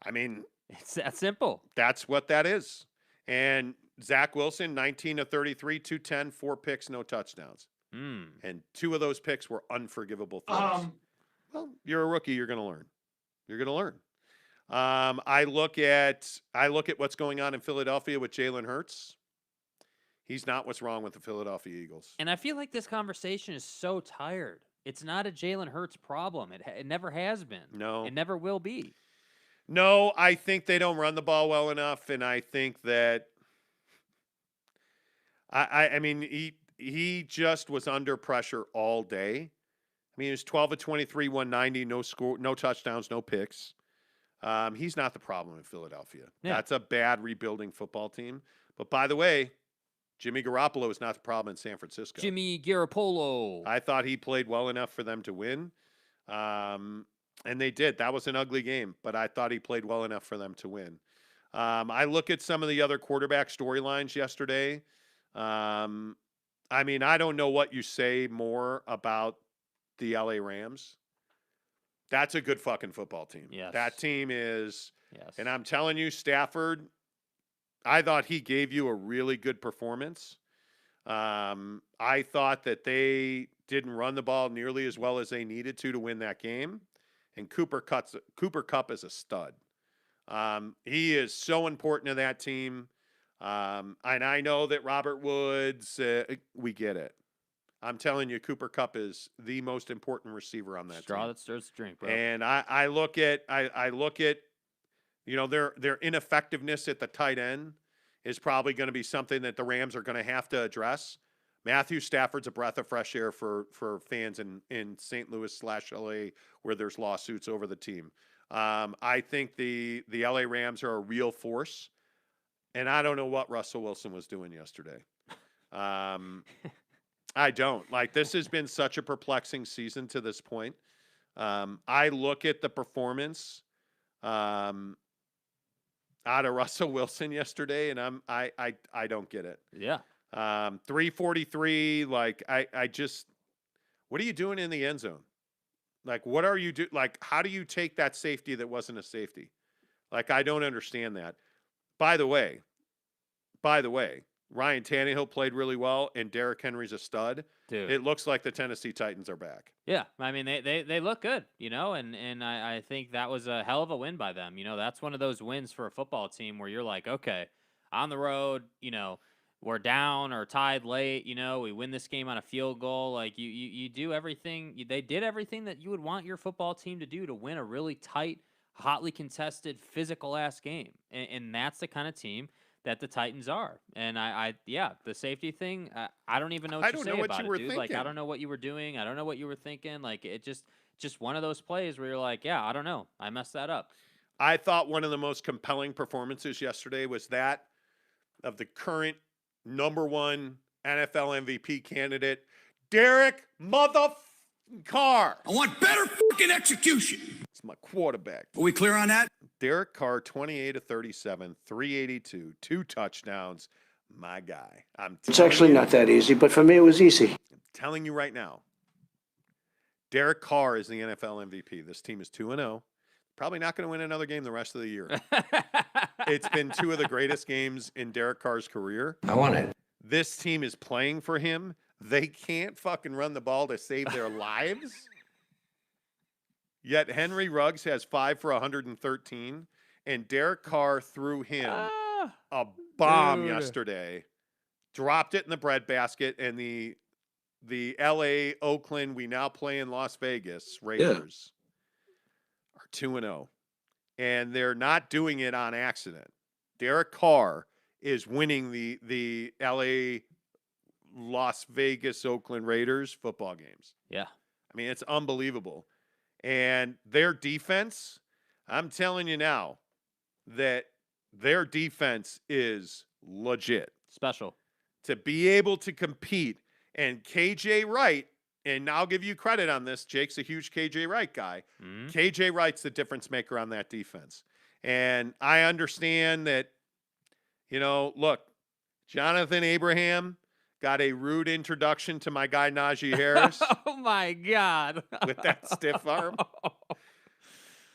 S3: I mean,
S4: it's that simple.
S3: That's what that is. And Zach Wilson, 19 of 33, 210, 4 picks, no touchdowns. And 2 of those picks were unforgivable throws. Well, you're a rookie. You're going to learn. You're going to learn. I look at what's going on in Philadelphia with Jalen Hurts. He's not what's wrong with the Philadelphia Eagles.
S4: And I feel like this conversation is so tired. It's not a Jalen Hurts problem. It never has been.
S3: No.
S4: It never will be.
S3: No, I think they don't run the ball well enough, and I think that I mean he just was under pressure all day. I mean, he was 12 of 23, 190, no score, no touchdowns, no picks. He's not the problem in Philadelphia. Yeah. That's a bad rebuilding football team. But by the way, Jimmy Garoppolo is not the problem in San Francisco.
S4: Jimmy Garoppolo.
S3: I thought he played well enough for them to win. And they did. That was an ugly game, but I thought he played well enough for them to win. I look at some of the other quarterback storylines yesterday. I mean, I don't know what you say more about the LA Rams. That's a good fucking football team.
S4: Yes.
S3: That team is.
S4: Yes.
S3: And I'm telling you, Stafford, I thought he gave you a really good performance. I thought that they didn't run the ball nearly as well as they needed to win that game. And Cooper Kupp is a stud. He is so important to that team. And I know that Robert Woods, we get it. I'm telling you, Cooper Kupp is the most important receiver on that
S4: Straw
S3: team.
S4: that stirs the drink, bro.
S3: And I look at their ineffectiveness at the tight end is probably going to be something that the Rams are going to have to address. Matthew Stafford's a breath of fresh air for fans in St. Louis/LA where there's lawsuits over the team. I think the LA Rams are a real force, and I don't know what Russell Wilson was doing yesterday. I don't. Like, this has been such a perplexing season to this point. I look at the performance out of Russell Wilson yesterday, and I don't get it.
S4: Yeah.
S3: 343. Like, I just, what are you doing in the end zone? Like, what are you do? Like, how do you take that safety that wasn't a safety? Like, I don't understand that. By the way, Ryan Tannehill played really well, and Derrick Henry's a stud.
S4: Dude.
S3: It looks like the Tennessee Titans are back.
S4: Yeah, I mean they look good, and I think that was a hell of a win by them. That's one of those wins for a football team where you're like, okay, on the road, we're down or tied late, we win this game on a field goal. Like you do everything. They did everything that you would want your football team to do to win a really tight, hotly contested, physical ass game, and that's the kind of team that the Titans are. And the safety thing, I don't even know what to say about it, dude. Like, I don't know what you were doing. I don't know what you were thinking. Like, it just one of those plays where you're like, yeah, I don't know. I messed that up.
S3: I thought one of the most compelling performances yesterday was that of the current #1 NFL MVP candidate, Derek Carr.
S2: I want better fucking execution.
S3: It's my quarterback.
S2: Are we clear on that?
S3: Derek Carr, 28 of 37, 382, 2 touchdowns. My guy.
S8: It's actually not that easy, but for me it was easy.
S3: I'm telling you right now, Derek Carr is the NFL MVP. This team is 2-0. Probably not going to win another game the rest of the year. It's been 2 of the greatest games in Derek Carr's career.
S8: I want it.
S3: This team is playing for him. They can't fucking run the ball to save their lives. Yet Henry Ruggs has 5 for 113, and Derek Carr threw him a bomb yesterday. Dropped it in the breadbasket, and the LA, Oakland, we now play in Las Vegas Raiders are 2-0. And they're not doing it on accident. Derek Carr is winning the LA, Las Vegas, Oakland Raiders football games.
S4: Yeah.
S3: I mean, it's unbelievable. And their defense, I'm telling you now that their defense is legit.
S4: Special.
S3: To be able to compete. And KJ Wright, and I'll give you credit on this, Jake's a huge KJ Wright guy. Mm-hmm. KJ Wright's the difference maker on that defense. And I understand that, look, Jonathan Abraham got a rude introduction to my guy Najee Harris.
S4: Oh, my God.
S3: With that stiff arm.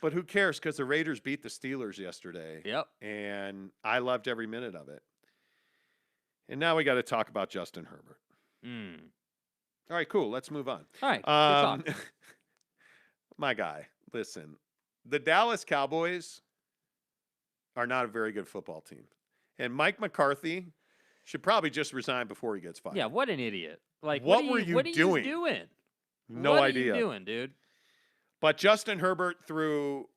S3: But who cares? Because the Raiders beat the Steelers yesterday.
S4: Yep.
S3: And I loved every minute of it. And now we got to talk about Justin Herbert. All right, cool. Let's move on.
S4: All right.
S3: My guy, listen, the Dallas Cowboys are not a very good football team. And Mike McCarthy should probably just resign before he gets fired.
S4: Yeah, what an idiot. Like,
S3: what were you doing? No idea.
S4: What are you doing, dude?
S3: But Justin Herbert threw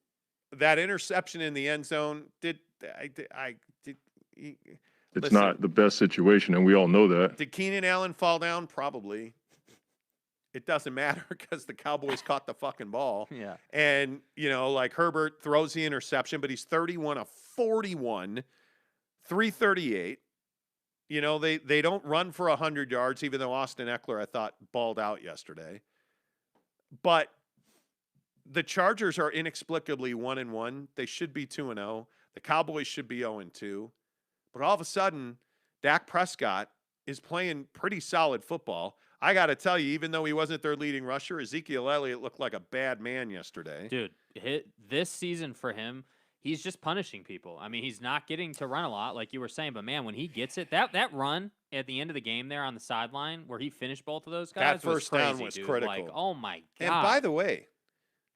S3: that interception in the end zone.
S9: It's not the best situation, and we all know that.
S3: Did Keenan Allen fall down? Probably. It doesn't matter because the Cowboys caught the fucking ball.
S4: Yeah.
S3: And, Herbert throws the interception, but he's 31 of 41, 338. They don't run for 100 yards, even though Austin Eckler, I thought, balled out yesterday. But the Chargers are inexplicably 1-1. They should be 2-0. The Cowboys should be 0-2. But all of a sudden, Dak Prescott is playing pretty solid football. I got to tell you, even though he wasn't their leading rusher, Ezekiel Elliott looked like a bad man yesterday.
S4: Dude, this season for him, he's just punishing people. I mean, he's not getting to run a lot, like you were saying. But, man, when he gets it, that run at the end of the game there on the sideline where he finished both of those guys,
S3: that first
S4: was crazy,
S3: down was
S4: dude.
S3: critical.
S4: Like, oh, my God.
S3: And by the way,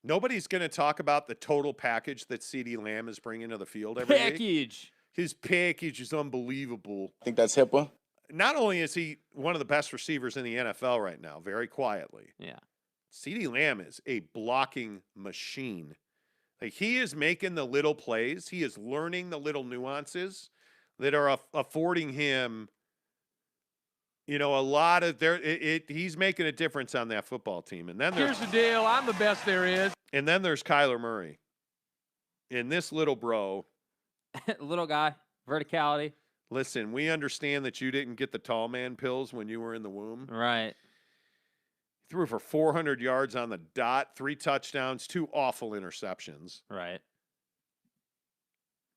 S3: nobody's going to talk about the total package that CeeDee Lamb is bringing to the field every week. His package is unbelievable.
S10: I think that's HIPAA.
S3: Not only is he one of the best receivers in the NFL right now, very quietly.
S4: Yeah.
S3: CeeDee Lamb is a blocking machine. Like, he is making the little plays. He is learning the little nuances that are affording him, a lot of he's making a difference on that football team. And then
S11: here's the deal. I'm the best there is.
S3: And then there's Kyler Murray. And this little bro.
S4: Little guy, verticality.
S3: Listen, we understand that you didn't get the tall man pills when you were in the womb.
S4: Right.
S3: Threw for 400 yards on the dot, 3 touchdowns, 2 awful interceptions.
S4: Right.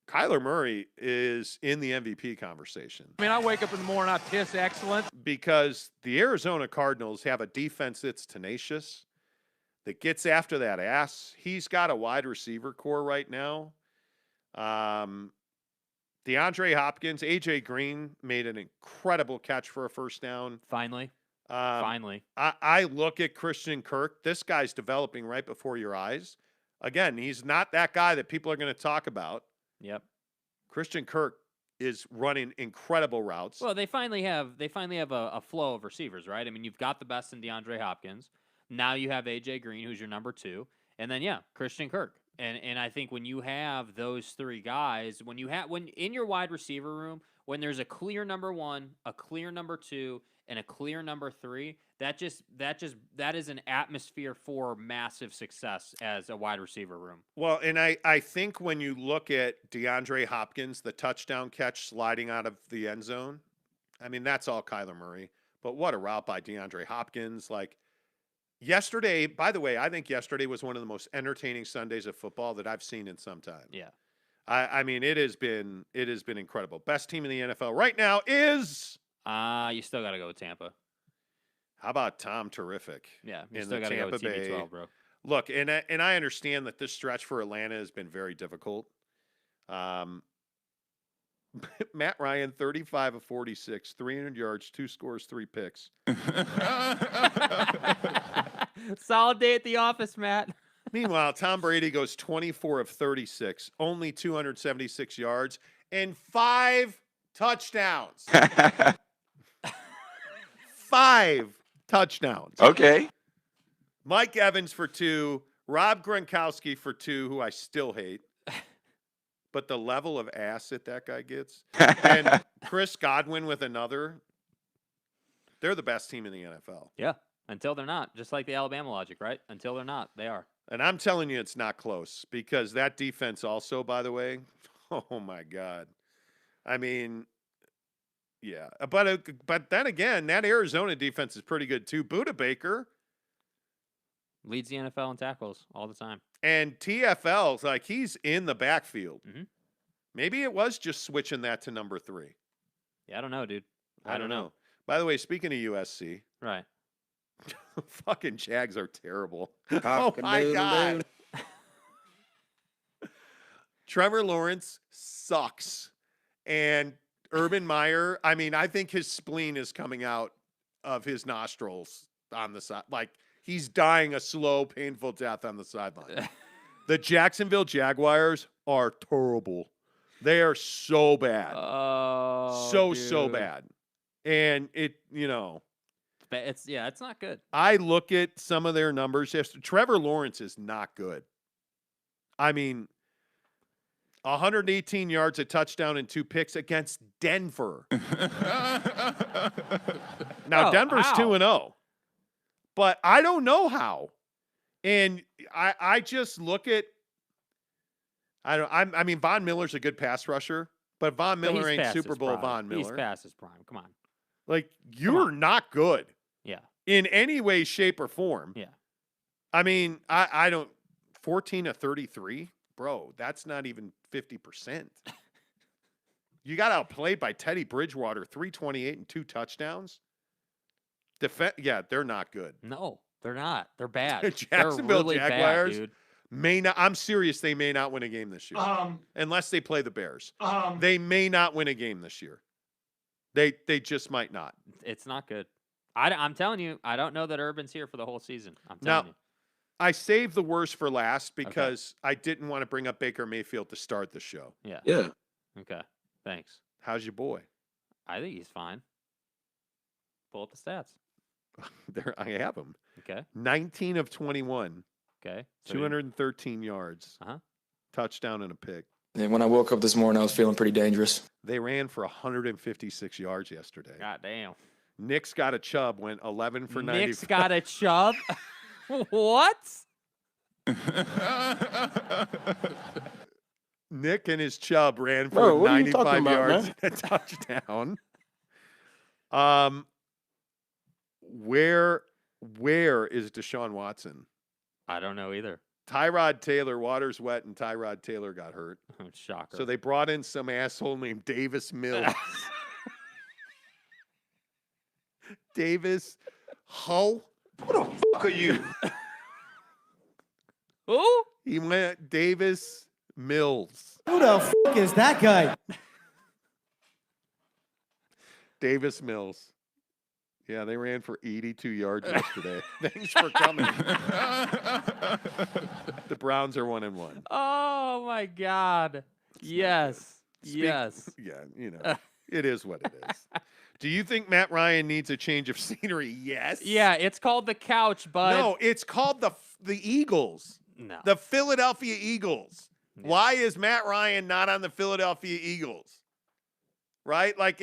S3: Kyler Murray is in the MVP conversation.
S11: I mean, I wake up in the morning, I piss excellent.
S3: Because the Arizona Cardinals have a defense that's tenacious, that gets after that ass. He's got a wide receiver core right now. DeAndre Hopkins, AJ Green made an incredible catch for a first down.
S4: Finally.
S3: I look at Christian Kirk. This guy's developing right before your eyes. Again, he's not that guy that people are going to talk about.
S4: Yep.
S3: Christian Kirk is running incredible routes.
S4: Well, they finally have a flow of receivers, right? I mean, you've got the best in DeAndre Hopkins. Now you have AJ Green, who's your number 2, and then Christian Kirk. And I think when you have those 3 guys, when in your wide receiver room, when there's a clear number 1, a clear number 2, and a clear number 3, that is an atmosphere for massive success as a wide receiver room.
S3: Well, and I think when you look at DeAndre Hopkins, the touchdown catch sliding out of the end zone, I mean, that's all Kyler Murray. But what a route by DeAndre Hopkins. Like yesterday, by the way, I think yesterday was one of the most entertaining Sundays of football that I've seen in some time.
S4: Yeah.
S3: I mean, it has been incredible. Best team in the NFL right now is
S4: you still got to go with Tampa.
S3: How about Tom Terrific?
S4: Yeah, you still got to go with TB12, bro.
S3: Look, and I understand that this stretch for Atlanta has been very difficult. Matt Ryan, 35 of 46, 300 yards, 2 scores, 3 picks.
S4: Solid day at the office, Matt.
S3: Meanwhile, Tom Brady goes 24 of 36, only 276 yards, and 5 touchdowns. 5 touchdowns.
S6: Okay.
S3: Mike Evans for 2, Rob Gronkowski for 2, who I still hate. But the level of ass that guy gets. And Chris Godwin with another. They're the best team in the NFL.
S4: Yeah, until they're not. Just like the Alabama logic, right? Until they're not, they are.
S3: And I'm telling you it's not close because that defense also, by the way, oh, my God. I mean, yeah. But then again, that Arizona defense is pretty good too. Budda Baker
S4: leads the NFL in tackles all the time.
S3: And TFL's like he's in the backfield.
S4: Mm-hmm.
S3: Maybe it was just switching that to number 3.
S4: Yeah, I don't know, dude.
S3: I don't know. By the way, speaking of USC.
S4: Right.
S3: Fucking Jags are terrible. Oh, my God. Trevor Lawrence sucks. And Urban Meyer, I mean, I think his spleen is coming out of his nostrils on the side. Like, he's dying a slow, painful death on the sideline. The Jacksonville Jaguars are terrible. They are so bad.
S4: Oh,
S3: so bad. And
S4: it's not good.
S3: I look at some of their numbers. Trevor Lawrence is not good. I mean, 118 yards, a touchdown, and 2 picks against Denver. Now, Denver's 2-0. But I don't know how. And I just look at I mean Von Miller's a good pass rusher, but Von Miller ain't Super Bowl Von Miller.
S4: He's past his prime. Come on.
S3: Like you're not good.
S4: Yeah.
S3: In any way, shape, or form.
S4: Yeah.
S3: I mean, I don't 14 of 33, bro, that's not even 50%. You got outplayed by Teddy Bridgewater, 328 and 2 touchdowns. Yeah, they're not good.
S4: No, they're not. They're bad.
S3: Jacksonville
S4: they're really
S3: Jaguars
S4: bad, dude.
S3: may not. I'm serious. They may not win a game this year, unless they play the Bears. They may not win a game this year. They just might not.
S4: It's not good. I'm telling you. I don't know that Urban's here for the whole season. I'm telling you.
S3: I saved the worst for last because I didn't want to bring up Baker Mayfield to start the show.
S4: Yeah.
S6: Yeah.
S4: Okay. Thanks.
S3: How's your boy?
S4: I think he's fine. Pull up the stats.
S3: There, I have him.
S4: Okay.
S3: 19 of 21.
S4: Okay. So
S3: 213 yards. Touchdown and a pick.
S6: And when I woke up this morning, I was feeling pretty dangerous.
S3: They ran for 156 yards yesterday.
S4: God damn.
S3: Nick's got a Chubb, went 11 for 95.
S4: Nick's got a Chubb? What?
S3: Nick and his Chubb ran for 95 yards and a touchdown. Where is Deshaun Watson?
S4: I don't know either.
S3: Tyrod Taylor, water's wet, and Tyrod Taylor got hurt.
S4: Shocker.
S3: So they brought in some asshole named Davis Mills. Davis Hull?
S2: Who the fuck are you?
S4: Who?
S3: He went Davis Mills.
S8: Who the fuck is that guy?
S3: Davis Mills. Yeah, they ran for 82 yards yesterday. Thanks for coming. The Browns are 1-1.
S4: Oh my God. Yes. Yes.
S3: Yeah, it is what it is. Do you think Matt Ryan needs a change of scenery? Yes.
S4: Yeah, it's called the couch, bud.
S3: No, it's called the Eagles.
S4: No.
S3: The Philadelphia Eagles. Yeah. Why is Matt Ryan not on the Philadelphia Eagles? Right? Like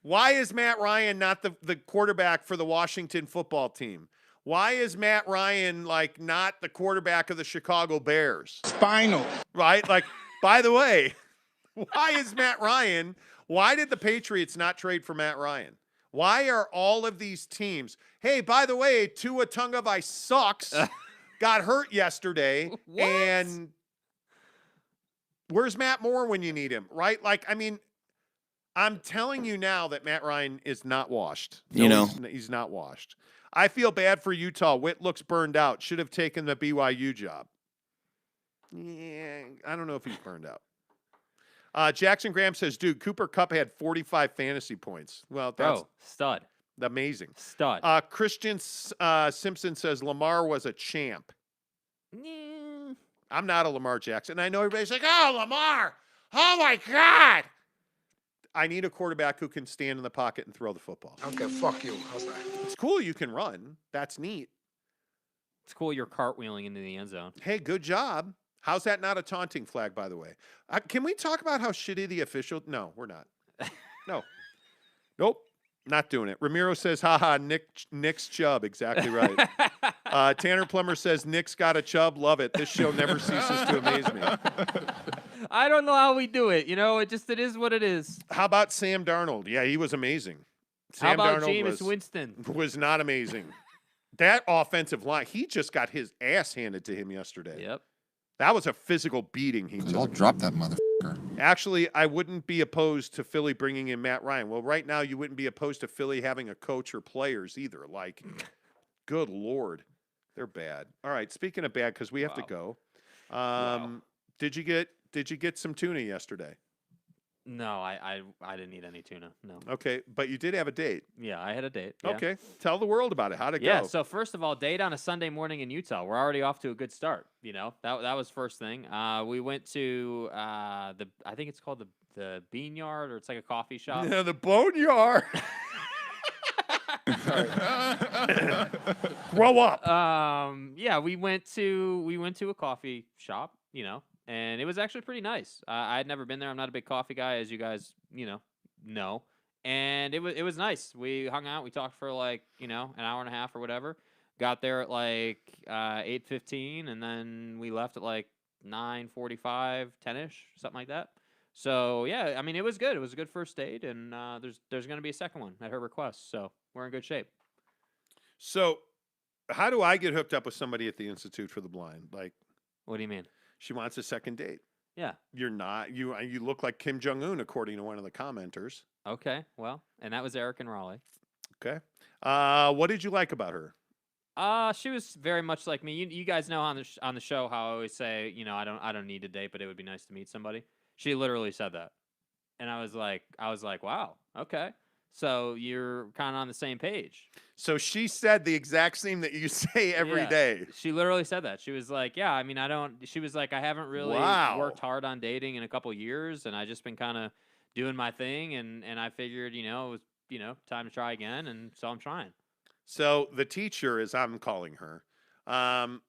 S3: why is Matt Ryan not the quarterback for the Washington football team? Why is Matt Ryan not the quarterback of the Chicago Bears?
S2: Spinal.
S3: Right? Like, by the way, why did the Patriots not trade for Matt Ryan? Why are all of these teams? Hey, by the way, Tua Tagovailoa sucks. Got hurt yesterday.
S4: What?
S3: And where's Matt Moore when you need him? Right? I'm telling you now that Matt Ryan is not washed. He's not washed. I feel bad for Utah. Witt looks burned out. Should have taken the BYU job. Yeah, I don't know if he's burned out. Jackson Graham says, dude, Cooper Kupp had 45 fantasy points. Well, that's
S4: stud.
S3: Amazing.
S4: Stud.
S3: Christian Simpson says Lamar was a champ. I'm not a Lamar Jackson. I know everybody's like, oh, Lamar. Oh, my God. I need a quarterback who can stand in the pocket and throw the football.
S2: Okay, fuck you. How's that?
S3: It's cool you can run. That's neat.
S4: It's cool you're cartwheeling into the end zone.
S3: Hey, good job. How's that not a taunting flag, by the way? Can we talk about how shitty the official? No, we're not. No. Nope. Not doing it. Ramiro says, haha, Nick's chub. Exactly right. Tanner Plummer says, Nick's got a chub. Love it. This show never ceases to amaze me.
S4: I don't know how we do it. It is what it is.
S3: How about Sam Darnold? Yeah, he was amazing.
S4: How about Jameis Winston?
S3: Was not amazing. That offensive line, he just got his ass handed to him yesterday.
S4: Yep.
S3: That was a physical beating he took.
S7: I'll drop that motherfucker.
S3: Actually, I wouldn't be opposed to Philly bringing in Matt Ryan. Well, right now, you wouldn't be opposed to Philly having a coach or players either. Good Lord. They're bad. All right, speaking of bad, because we have to go. Did you get some tuna yesterday?
S4: No, I didn't eat any tuna. No.
S3: Okay, but you did have a date.
S4: Yeah, I had a date. Yeah.
S3: Okay, tell the world about it. How'd it go?
S4: Yeah, so first of all, date on a Sunday morning in Utah. We're already off to a good start. That was first thing. We went to I think it's called the Bean Yard, or it's like a coffee shop.
S3: Yeah, the Boneyard. Grow up.
S4: Yeah, we went to a coffee shop. And it was actually pretty nice. I had never been there. I'm not a big coffee guy, as you guys, know. And it was nice. We hung out. We talked for an hour and a half or whatever. Got there at 8:15, and then we left at 9:45, 10-ish, something like that. So yeah, I mean, it was good. It was a good first date, and there's going to be a second one at her request. So we're in good shape.
S3: So, how do I get hooked up with somebody at the Institute for the Blind?
S4: What do you mean?
S3: She wants a second date.
S4: Yeah.
S3: You're not. You look like Kim Jong-un, according to one of the commenters.
S4: Okay. Well, and that was Eric and Raleigh.
S3: Okay. What did you like about her?
S4: She was very much like me. You guys know on the show how I always say, I don't need a date, but it would be nice to meet somebody. She literally said that. And I was like, wow, okay. So you're kind of on the same page. So
S3: she said the exact same that you say every day.
S4: She literally said that. She was like, yeah, I mean, she was like, I haven't really worked hard on dating in a couple years, and I just been kind of doing my thing, and I figured, it was, time to try again, and so I'm trying.
S3: So the teacher, as I'm calling her, well,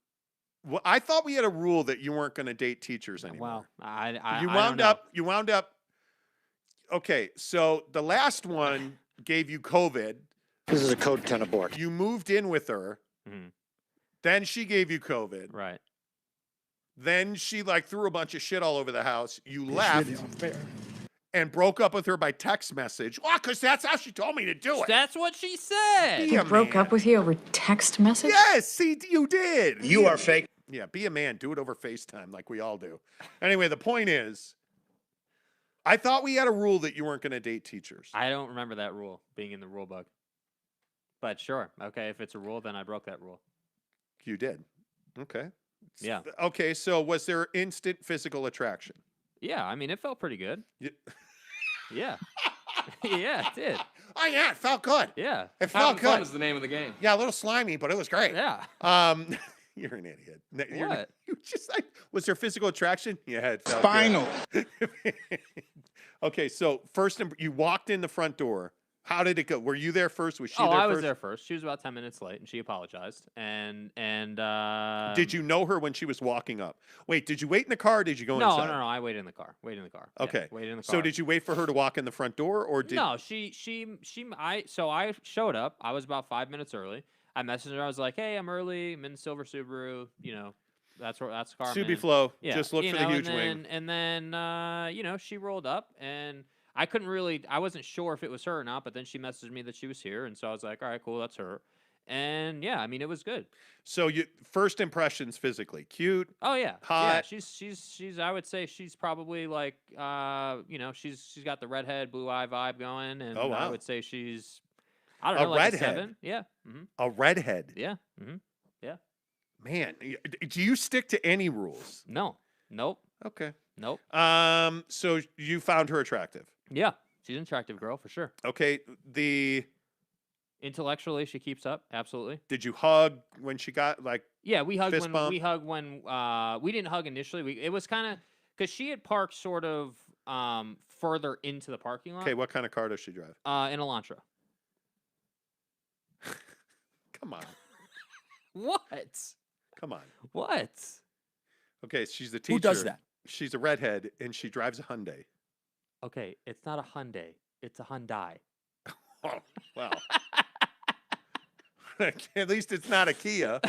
S3: I thought we had a rule that you weren't going to date teachers anymore.
S4: Well,
S3: you wound up. Okay, so the last one gave you COVID.
S8: This is a code 10 abort.
S3: You moved in with her.
S4: Mm-hmm.
S3: Then she gave you COVID.
S4: Right.
S3: Then she threw a bunch of shit all over the house. You left and broke up with her by text message. Well, because that's how she told me to do it.
S4: That's what she said.
S10: She broke up with you over text message?
S3: Yes, see, you did.
S8: You are fake.
S3: Yeah, be a man. Do it over FaceTime like we all do. Anyway, the point is, I thought we had a rule that you weren't going to date teachers.
S4: I don't remember that rule being in the rule book. But sure. Okay, if it's a rule, then I broke that rule.
S3: You did. Okay.
S4: Yeah.
S3: Okay, so was there instant physical attraction?
S4: Yeah, I mean, it felt pretty good.
S3: Yeah.
S4: Yeah. Yeah, it did.
S3: Oh, yeah, it felt good.
S4: Yeah.
S3: It felt good.
S11: is the name of the game.
S3: Yeah, a little slimy, but it was great.
S4: Yeah.
S3: You're an idiot.
S4: What?
S3: You just like, was there physical attraction? Yeah, it felt
S2: Spinal.
S3: good. Okay, so first, you walked in the front door. How did it go? Were you there first? Was she there first?
S4: I was there first. She was about 10 minutes late, and she apologized. And
S3: did you know her when she was walking up? Wait, did you wait in the car? Or did you go
S4: no,
S3: inside?
S4: No. I waited in the car. Yeah,
S3: Okay.
S4: waited in the car.
S3: So did you wait for her to walk in the front door, or did?
S4: No, I showed up. I was about 5 minutes early. I messaged her. I was like, "Hey, I'm early. I'm in Silver Subaru. You know, that's the car.
S3: Subi Flow.
S4: Yeah.
S3: Just look for the huge wing.
S4: And then she rolled up, and I wasn't sure if it was her or not, but then she messaged me that she was here, and so I was like, all right, cool, that's her. And yeah, I mean, it was good.
S3: So first impressions physically, cute.
S4: Oh yeah,
S3: hot.
S4: Yeah, she's. I would say she's probably like, she's got the redhead, blue eye vibe going, and
S3: Oh, wow.
S4: I would say she's, I don't know, like
S3: redhead.
S4: a 7. Yeah. Mm-hmm.
S3: A redhead.
S4: Yeah. Mm-hmm. Yeah.
S3: Man, do you stick to any rules?
S4: No. Nope.
S3: Okay.
S4: Nope.
S3: So you found her attractive.
S4: Yeah, she's an attractive girl for sure.
S3: Okay.
S4: Intellectually, she keeps up. Absolutely.
S3: Did you hug when she got like?
S4: Yeah, we hugged
S3: fist
S4: when
S3: bump?
S4: we didn't hug initially. It was kind of because she had parked sort of further into the parking lot.
S3: Okay, what kind of car does she drive?
S4: In Elantra.
S3: Come on.
S4: What?
S3: Come on.
S4: What?
S3: Okay, she's the teacher.
S2: Who does that?
S3: She's a redhead, and she drives a Hyundai.
S4: Okay, it's not a Hyundai. It's a Hyundai.
S3: Oh, well. At least it's not a Kia.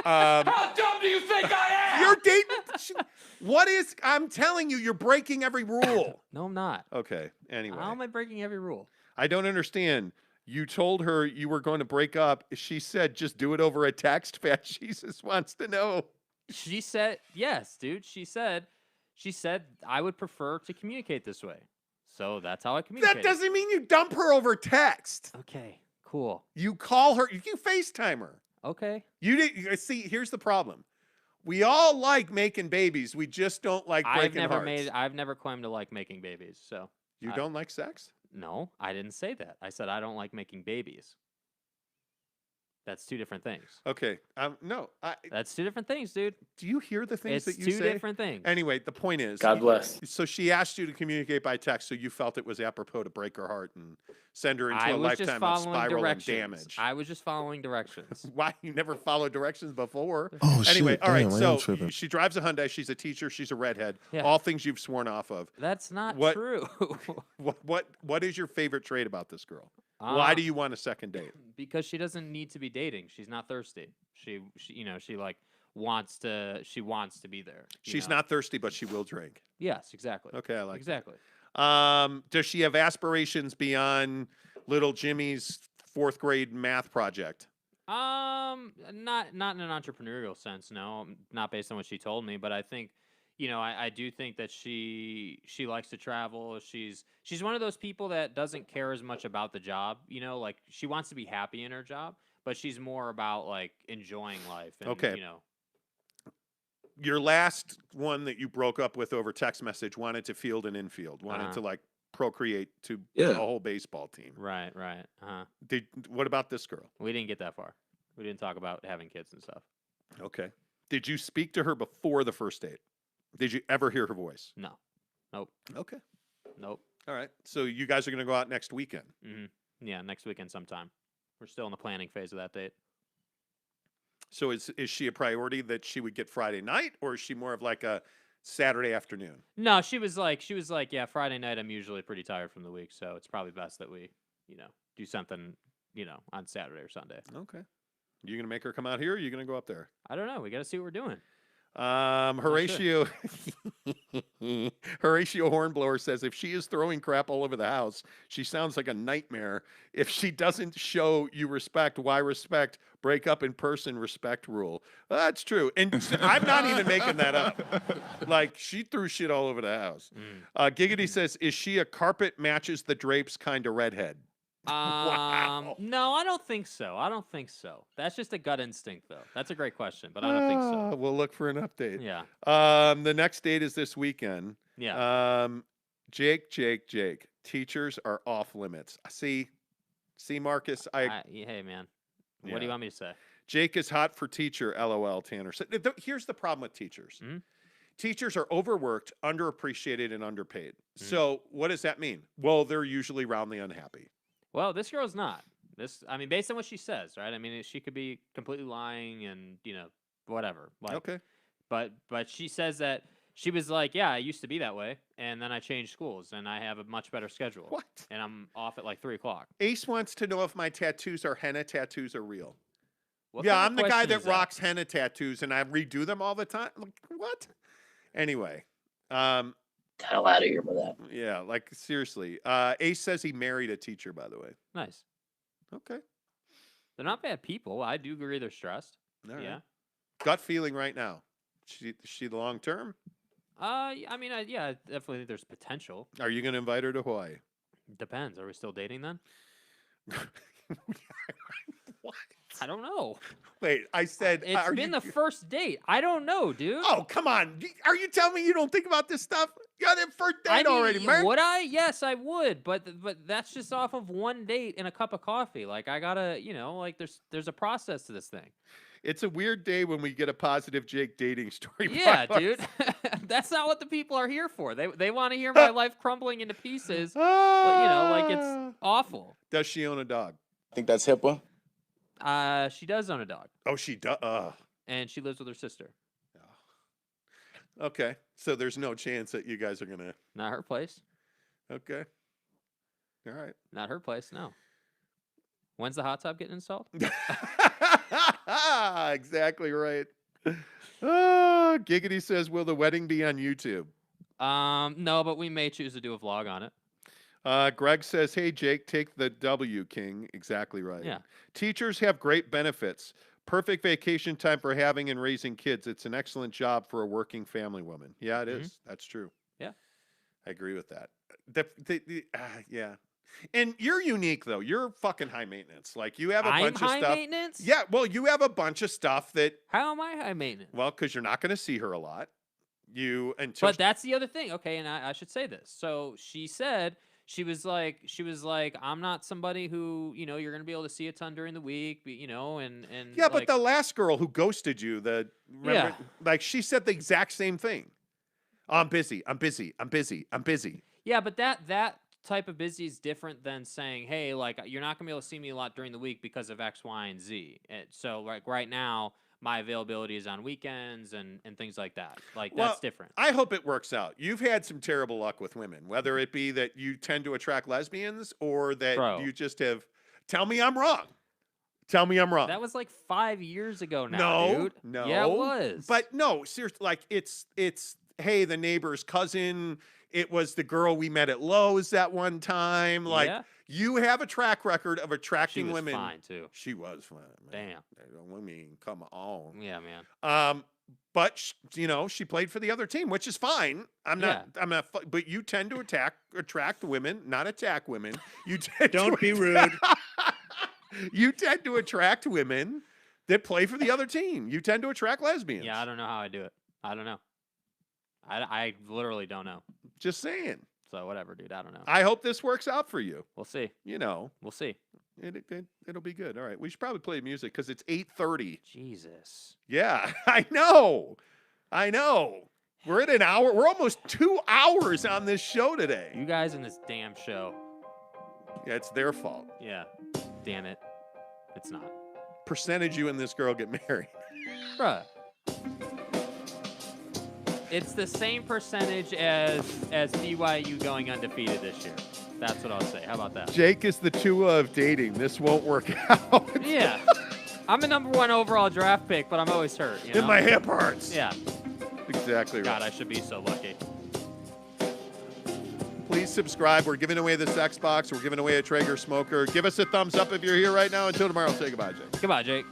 S11: How dumb do you think I am?
S3: You're dating. What is? I'm telling you, you're breaking every rule.
S4: No, I'm not.
S3: Okay. Anyway,
S4: How am I breaking every rule?
S3: I don't understand. You told her you were going to break up. She said, "Just do it over a text." Fat Jesus wants to know.
S4: She said, "Yes, dude." She said, I would prefer to communicate this way. So that's how I communicate.
S3: That doesn't mean you dump her over text.
S4: Okay, cool.
S3: You call her. You FaceTime her.
S4: Okay.
S3: You didn't see. Here's the problem. We all like making babies. We just don't like breaking hearts.
S4: I've never claimed to like making babies. So
S3: You don't like sex?
S4: No, I didn't say that. I said I don't like making babies. That's two different things.
S3: Okay. No.
S4: That's two different things, dude.
S3: Do you hear the things
S4: It's
S3: that you
S4: two
S3: say?
S4: different things.
S3: Anyway, the point is,
S6: God bless.
S3: So she asked you to communicate by text, so you felt it was apropos to break her heart and send her into a lifetime of spiraling damage.
S4: I was just following directions.
S3: Why you never followed directions before?
S7: Oh,
S3: anyway,
S7: shit.
S3: all right.
S7: Damn, I
S3: So
S7: am tripping.
S3: she drives a Hyundai. She's a teacher. She's a redhead.
S4: Yeah.
S3: All things you've sworn off of.
S4: That's not
S3: What-
S4: true.
S3: What is your favorite trait about this girl? Why do you want a second date?
S4: Because she doesn't need to be dating. She's not thirsty. She like wants to be there.
S3: She's not thirsty, but she will drink.
S4: Yes, exactly.
S3: Okay, I like
S4: exactly.
S3: that. Does she have aspirations beyond little Jimmy's 4th grade math project?
S4: Not in an entrepreneurial sense, no. Not based on what she told me, but I think, I do think that she likes to travel. She's one of those people that doesn't care as much about the job, like she wants to be happy in her job, but she's more about like enjoying life and
S3: Okay. Your last one that you broke up with over text message wanted to field and infield, wanted to like procreate to a whole baseball team.
S4: Right. Uh-huh.
S3: What about this girl?
S4: We didn't get that far. We didn't talk about having kids and stuff.
S3: Okay. Did you speak to her before the first date? Did you ever hear her voice?
S4: No. Nope.
S3: Okay.
S4: Nope.
S3: All right. So you guys are going to go out next weekend.
S4: Mm-hmm. Yeah, next weekend sometime. We're still in the planning phase of that date.
S3: So is she a priority that she would get Friday night, or is she more of like a Saturday afternoon?
S4: No, she was like, yeah, Friday night I'm usually pretty tired from the week, so it's probably best that we, do something, on Saturday or Sunday.
S3: Okay. You going to make her come out here, or are you going to go up there?
S4: I don't know. We got to see what we're doing.
S3: Horatio Horatio Hornblower says if she is throwing crap all over the house, she sounds like a nightmare. If she doesn't show you respect, why respect? Break up in person, respect rule. That's true. And I'm not even making that up. Like, she threw shit all over the house. Giggity says, is she a carpet matches the drapes kind of redhead? Wow.
S4: No, I don't think so. That's just a gut instinct, though. That's a great question, but I don't think so.
S3: We'll look for an update.
S4: Yeah.
S3: The next date is this weekend.
S4: Yeah.
S3: Jake. Teachers are off limits. See, See, Marcus,
S4: hey, man. What do you want me to say?
S3: Jake is hot for teacher, LOL, Tanner. So, here's the problem with teachers.
S4: Mm-hmm.
S3: Teachers are overworked, underappreciated, and underpaid. So what does that mean? Well, they're usually roundly unhappy.
S4: Well, this girl's not. Based on what she says, right? I mean, she could be completely lying and, whatever.
S3: Okay.
S4: But she says that she was like, yeah, I used to be that way, and then I changed schools, and I have a much better schedule.
S3: What?
S4: And I'm off at like 3 o'clock.
S3: Ace wants to know if my tattoos are henna tattoos or real.
S4: What
S3: Yeah,
S4: kind
S3: I'm
S4: of
S3: the guy
S4: question
S3: that
S4: is
S3: rocks henna tattoos, and I redo them all the time. Like, what? Anyway. Hell
S12: out of here with that.
S3: Yeah, like, seriously. Ace says he married a teacher, by the way.
S4: Nice.
S3: Okay.
S4: They're not bad people. I do agree they're stressed.
S3: All right.
S4: Yeah.
S3: Gut feeling right now. She the long term?
S4: I definitely think there's potential.
S3: Are you going to invite her to Hawaii?
S4: Depends. Are we still dating then?
S3: What?
S4: I don't know.
S3: Wait, I said...
S4: It's been the first date. I don't know, dude.
S3: Oh, come on. Are you telling me you don't think about this stuff? You got it first date already, man.
S4: Would I? Yes, I would. But that's just off of one date and a cup of coffee. Like, I gotta, there's a process to this thing.
S3: It's a weird day when we get a positive Jake dating story.
S4: Yeah, dude. That's not what the people are here for. They want to hear my life crumbling into pieces. But, like it's awful.
S3: Does she own a dog?
S12: I think that's HIPAA.
S4: She does own a dog.
S3: Oh, she does.
S4: And she lives with her sister.
S3: Okay, so there's no chance that you guys are gonna.
S4: Not her place.
S3: Okay. All right.
S4: Not her place. No. When's the hot tub getting installed?
S3: Exactly right. Giggity says, "Will the wedding be on YouTube?"
S4: No, but we may choose to do a vlog on it.
S3: Greg says, "Hey Jake, take the W, King." Exactly right.
S4: Yeah.
S3: Teachers have great benefits. Perfect vacation time for having and raising kids. It's an excellent job for a working family woman. Yeah, it is. That's true.
S4: Yeah.
S3: I agree with that. Yeah. And you're unique though. You're fucking high maintenance. Like you have a bunch of stuff.
S4: High maintenance?
S3: Yeah. Well, you have a bunch of stuff that.
S4: How am I high maintenance?
S3: Well, because you're not going to see her a lot.
S4: But that's the other thing. Okay, and I should say this. So she said. She was like, I'm not somebody who, you're going to be able to see a ton during the week, and
S3: yeah,
S4: like,
S3: but the last girl who ghosted you, like she said the exact same thing. Oh, I'm busy.
S4: Yeah, but that type of busy is different than saying, hey, like you're not going to be able to see me a lot during the week because of X, Y, and Z. And so like right now, my availability is on weekends and things like that. Like, that's different.
S3: I hope it works out. You've had some terrible luck with women, whether it be that you tend to attract lesbians or that you just have. Tell me I'm wrong.
S4: That was like 5 years ago now, dude.
S3: No.
S4: Yeah, it was.
S3: But no, seriously, like it's hey, the neighbor's cousin. It was the girl we met at Lowe's that one time. Like, you have a track record of attracting women.
S4: She was fine, too.
S3: She was fine.
S4: Man.
S3: Damn. I mean, come on.
S4: Yeah, man.
S3: But, she played for the other team, which is fine. I'm not, but you tend to attract women, not attack women. You tend
S2: Don't be rude.
S3: You tend to attract women that play for the other team. You tend to attract lesbians.
S4: Yeah, I don't know how I do it. I don't know. I literally don't know.
S3: Just saying.
S4: So whatever, dude. I don't know.
S3: I hope this works out for you.
S4: We'll see.
S3: We'll
S4: see.
S3: It'll be good. All right. We should probably play music because it's 8:30.
S4: Jesus.
S3: Yeah, I know. We're at an hour. We're almost 2 hours on this show today.
S4: You guys in this damn show.
S3: Yeah, it's their fault.
S4: Yeah. Damn it. It's not.
S3: Percentage you and this girl get married.
S4: Bruh. It's the same percentage as BYU going undefeated this year. That's what I'll say. How about that?
S3: Jake is the Tua of dating. This won't work out.
S4: Yeah. I'm a #1 overall draft pick, but I'm always hurt.
S3: And my hip hurts.
S4: Yeah.
S3: Exactly right.
S4: God, I should be so lucky.
S3: Please subscribe. We're giving away this Xbox. We're giving away a Traeger smoker. Give us a thumbs up if you're here right now. Until tomorrow, say goodbye, Jake.
S4: Goodbye, Jake.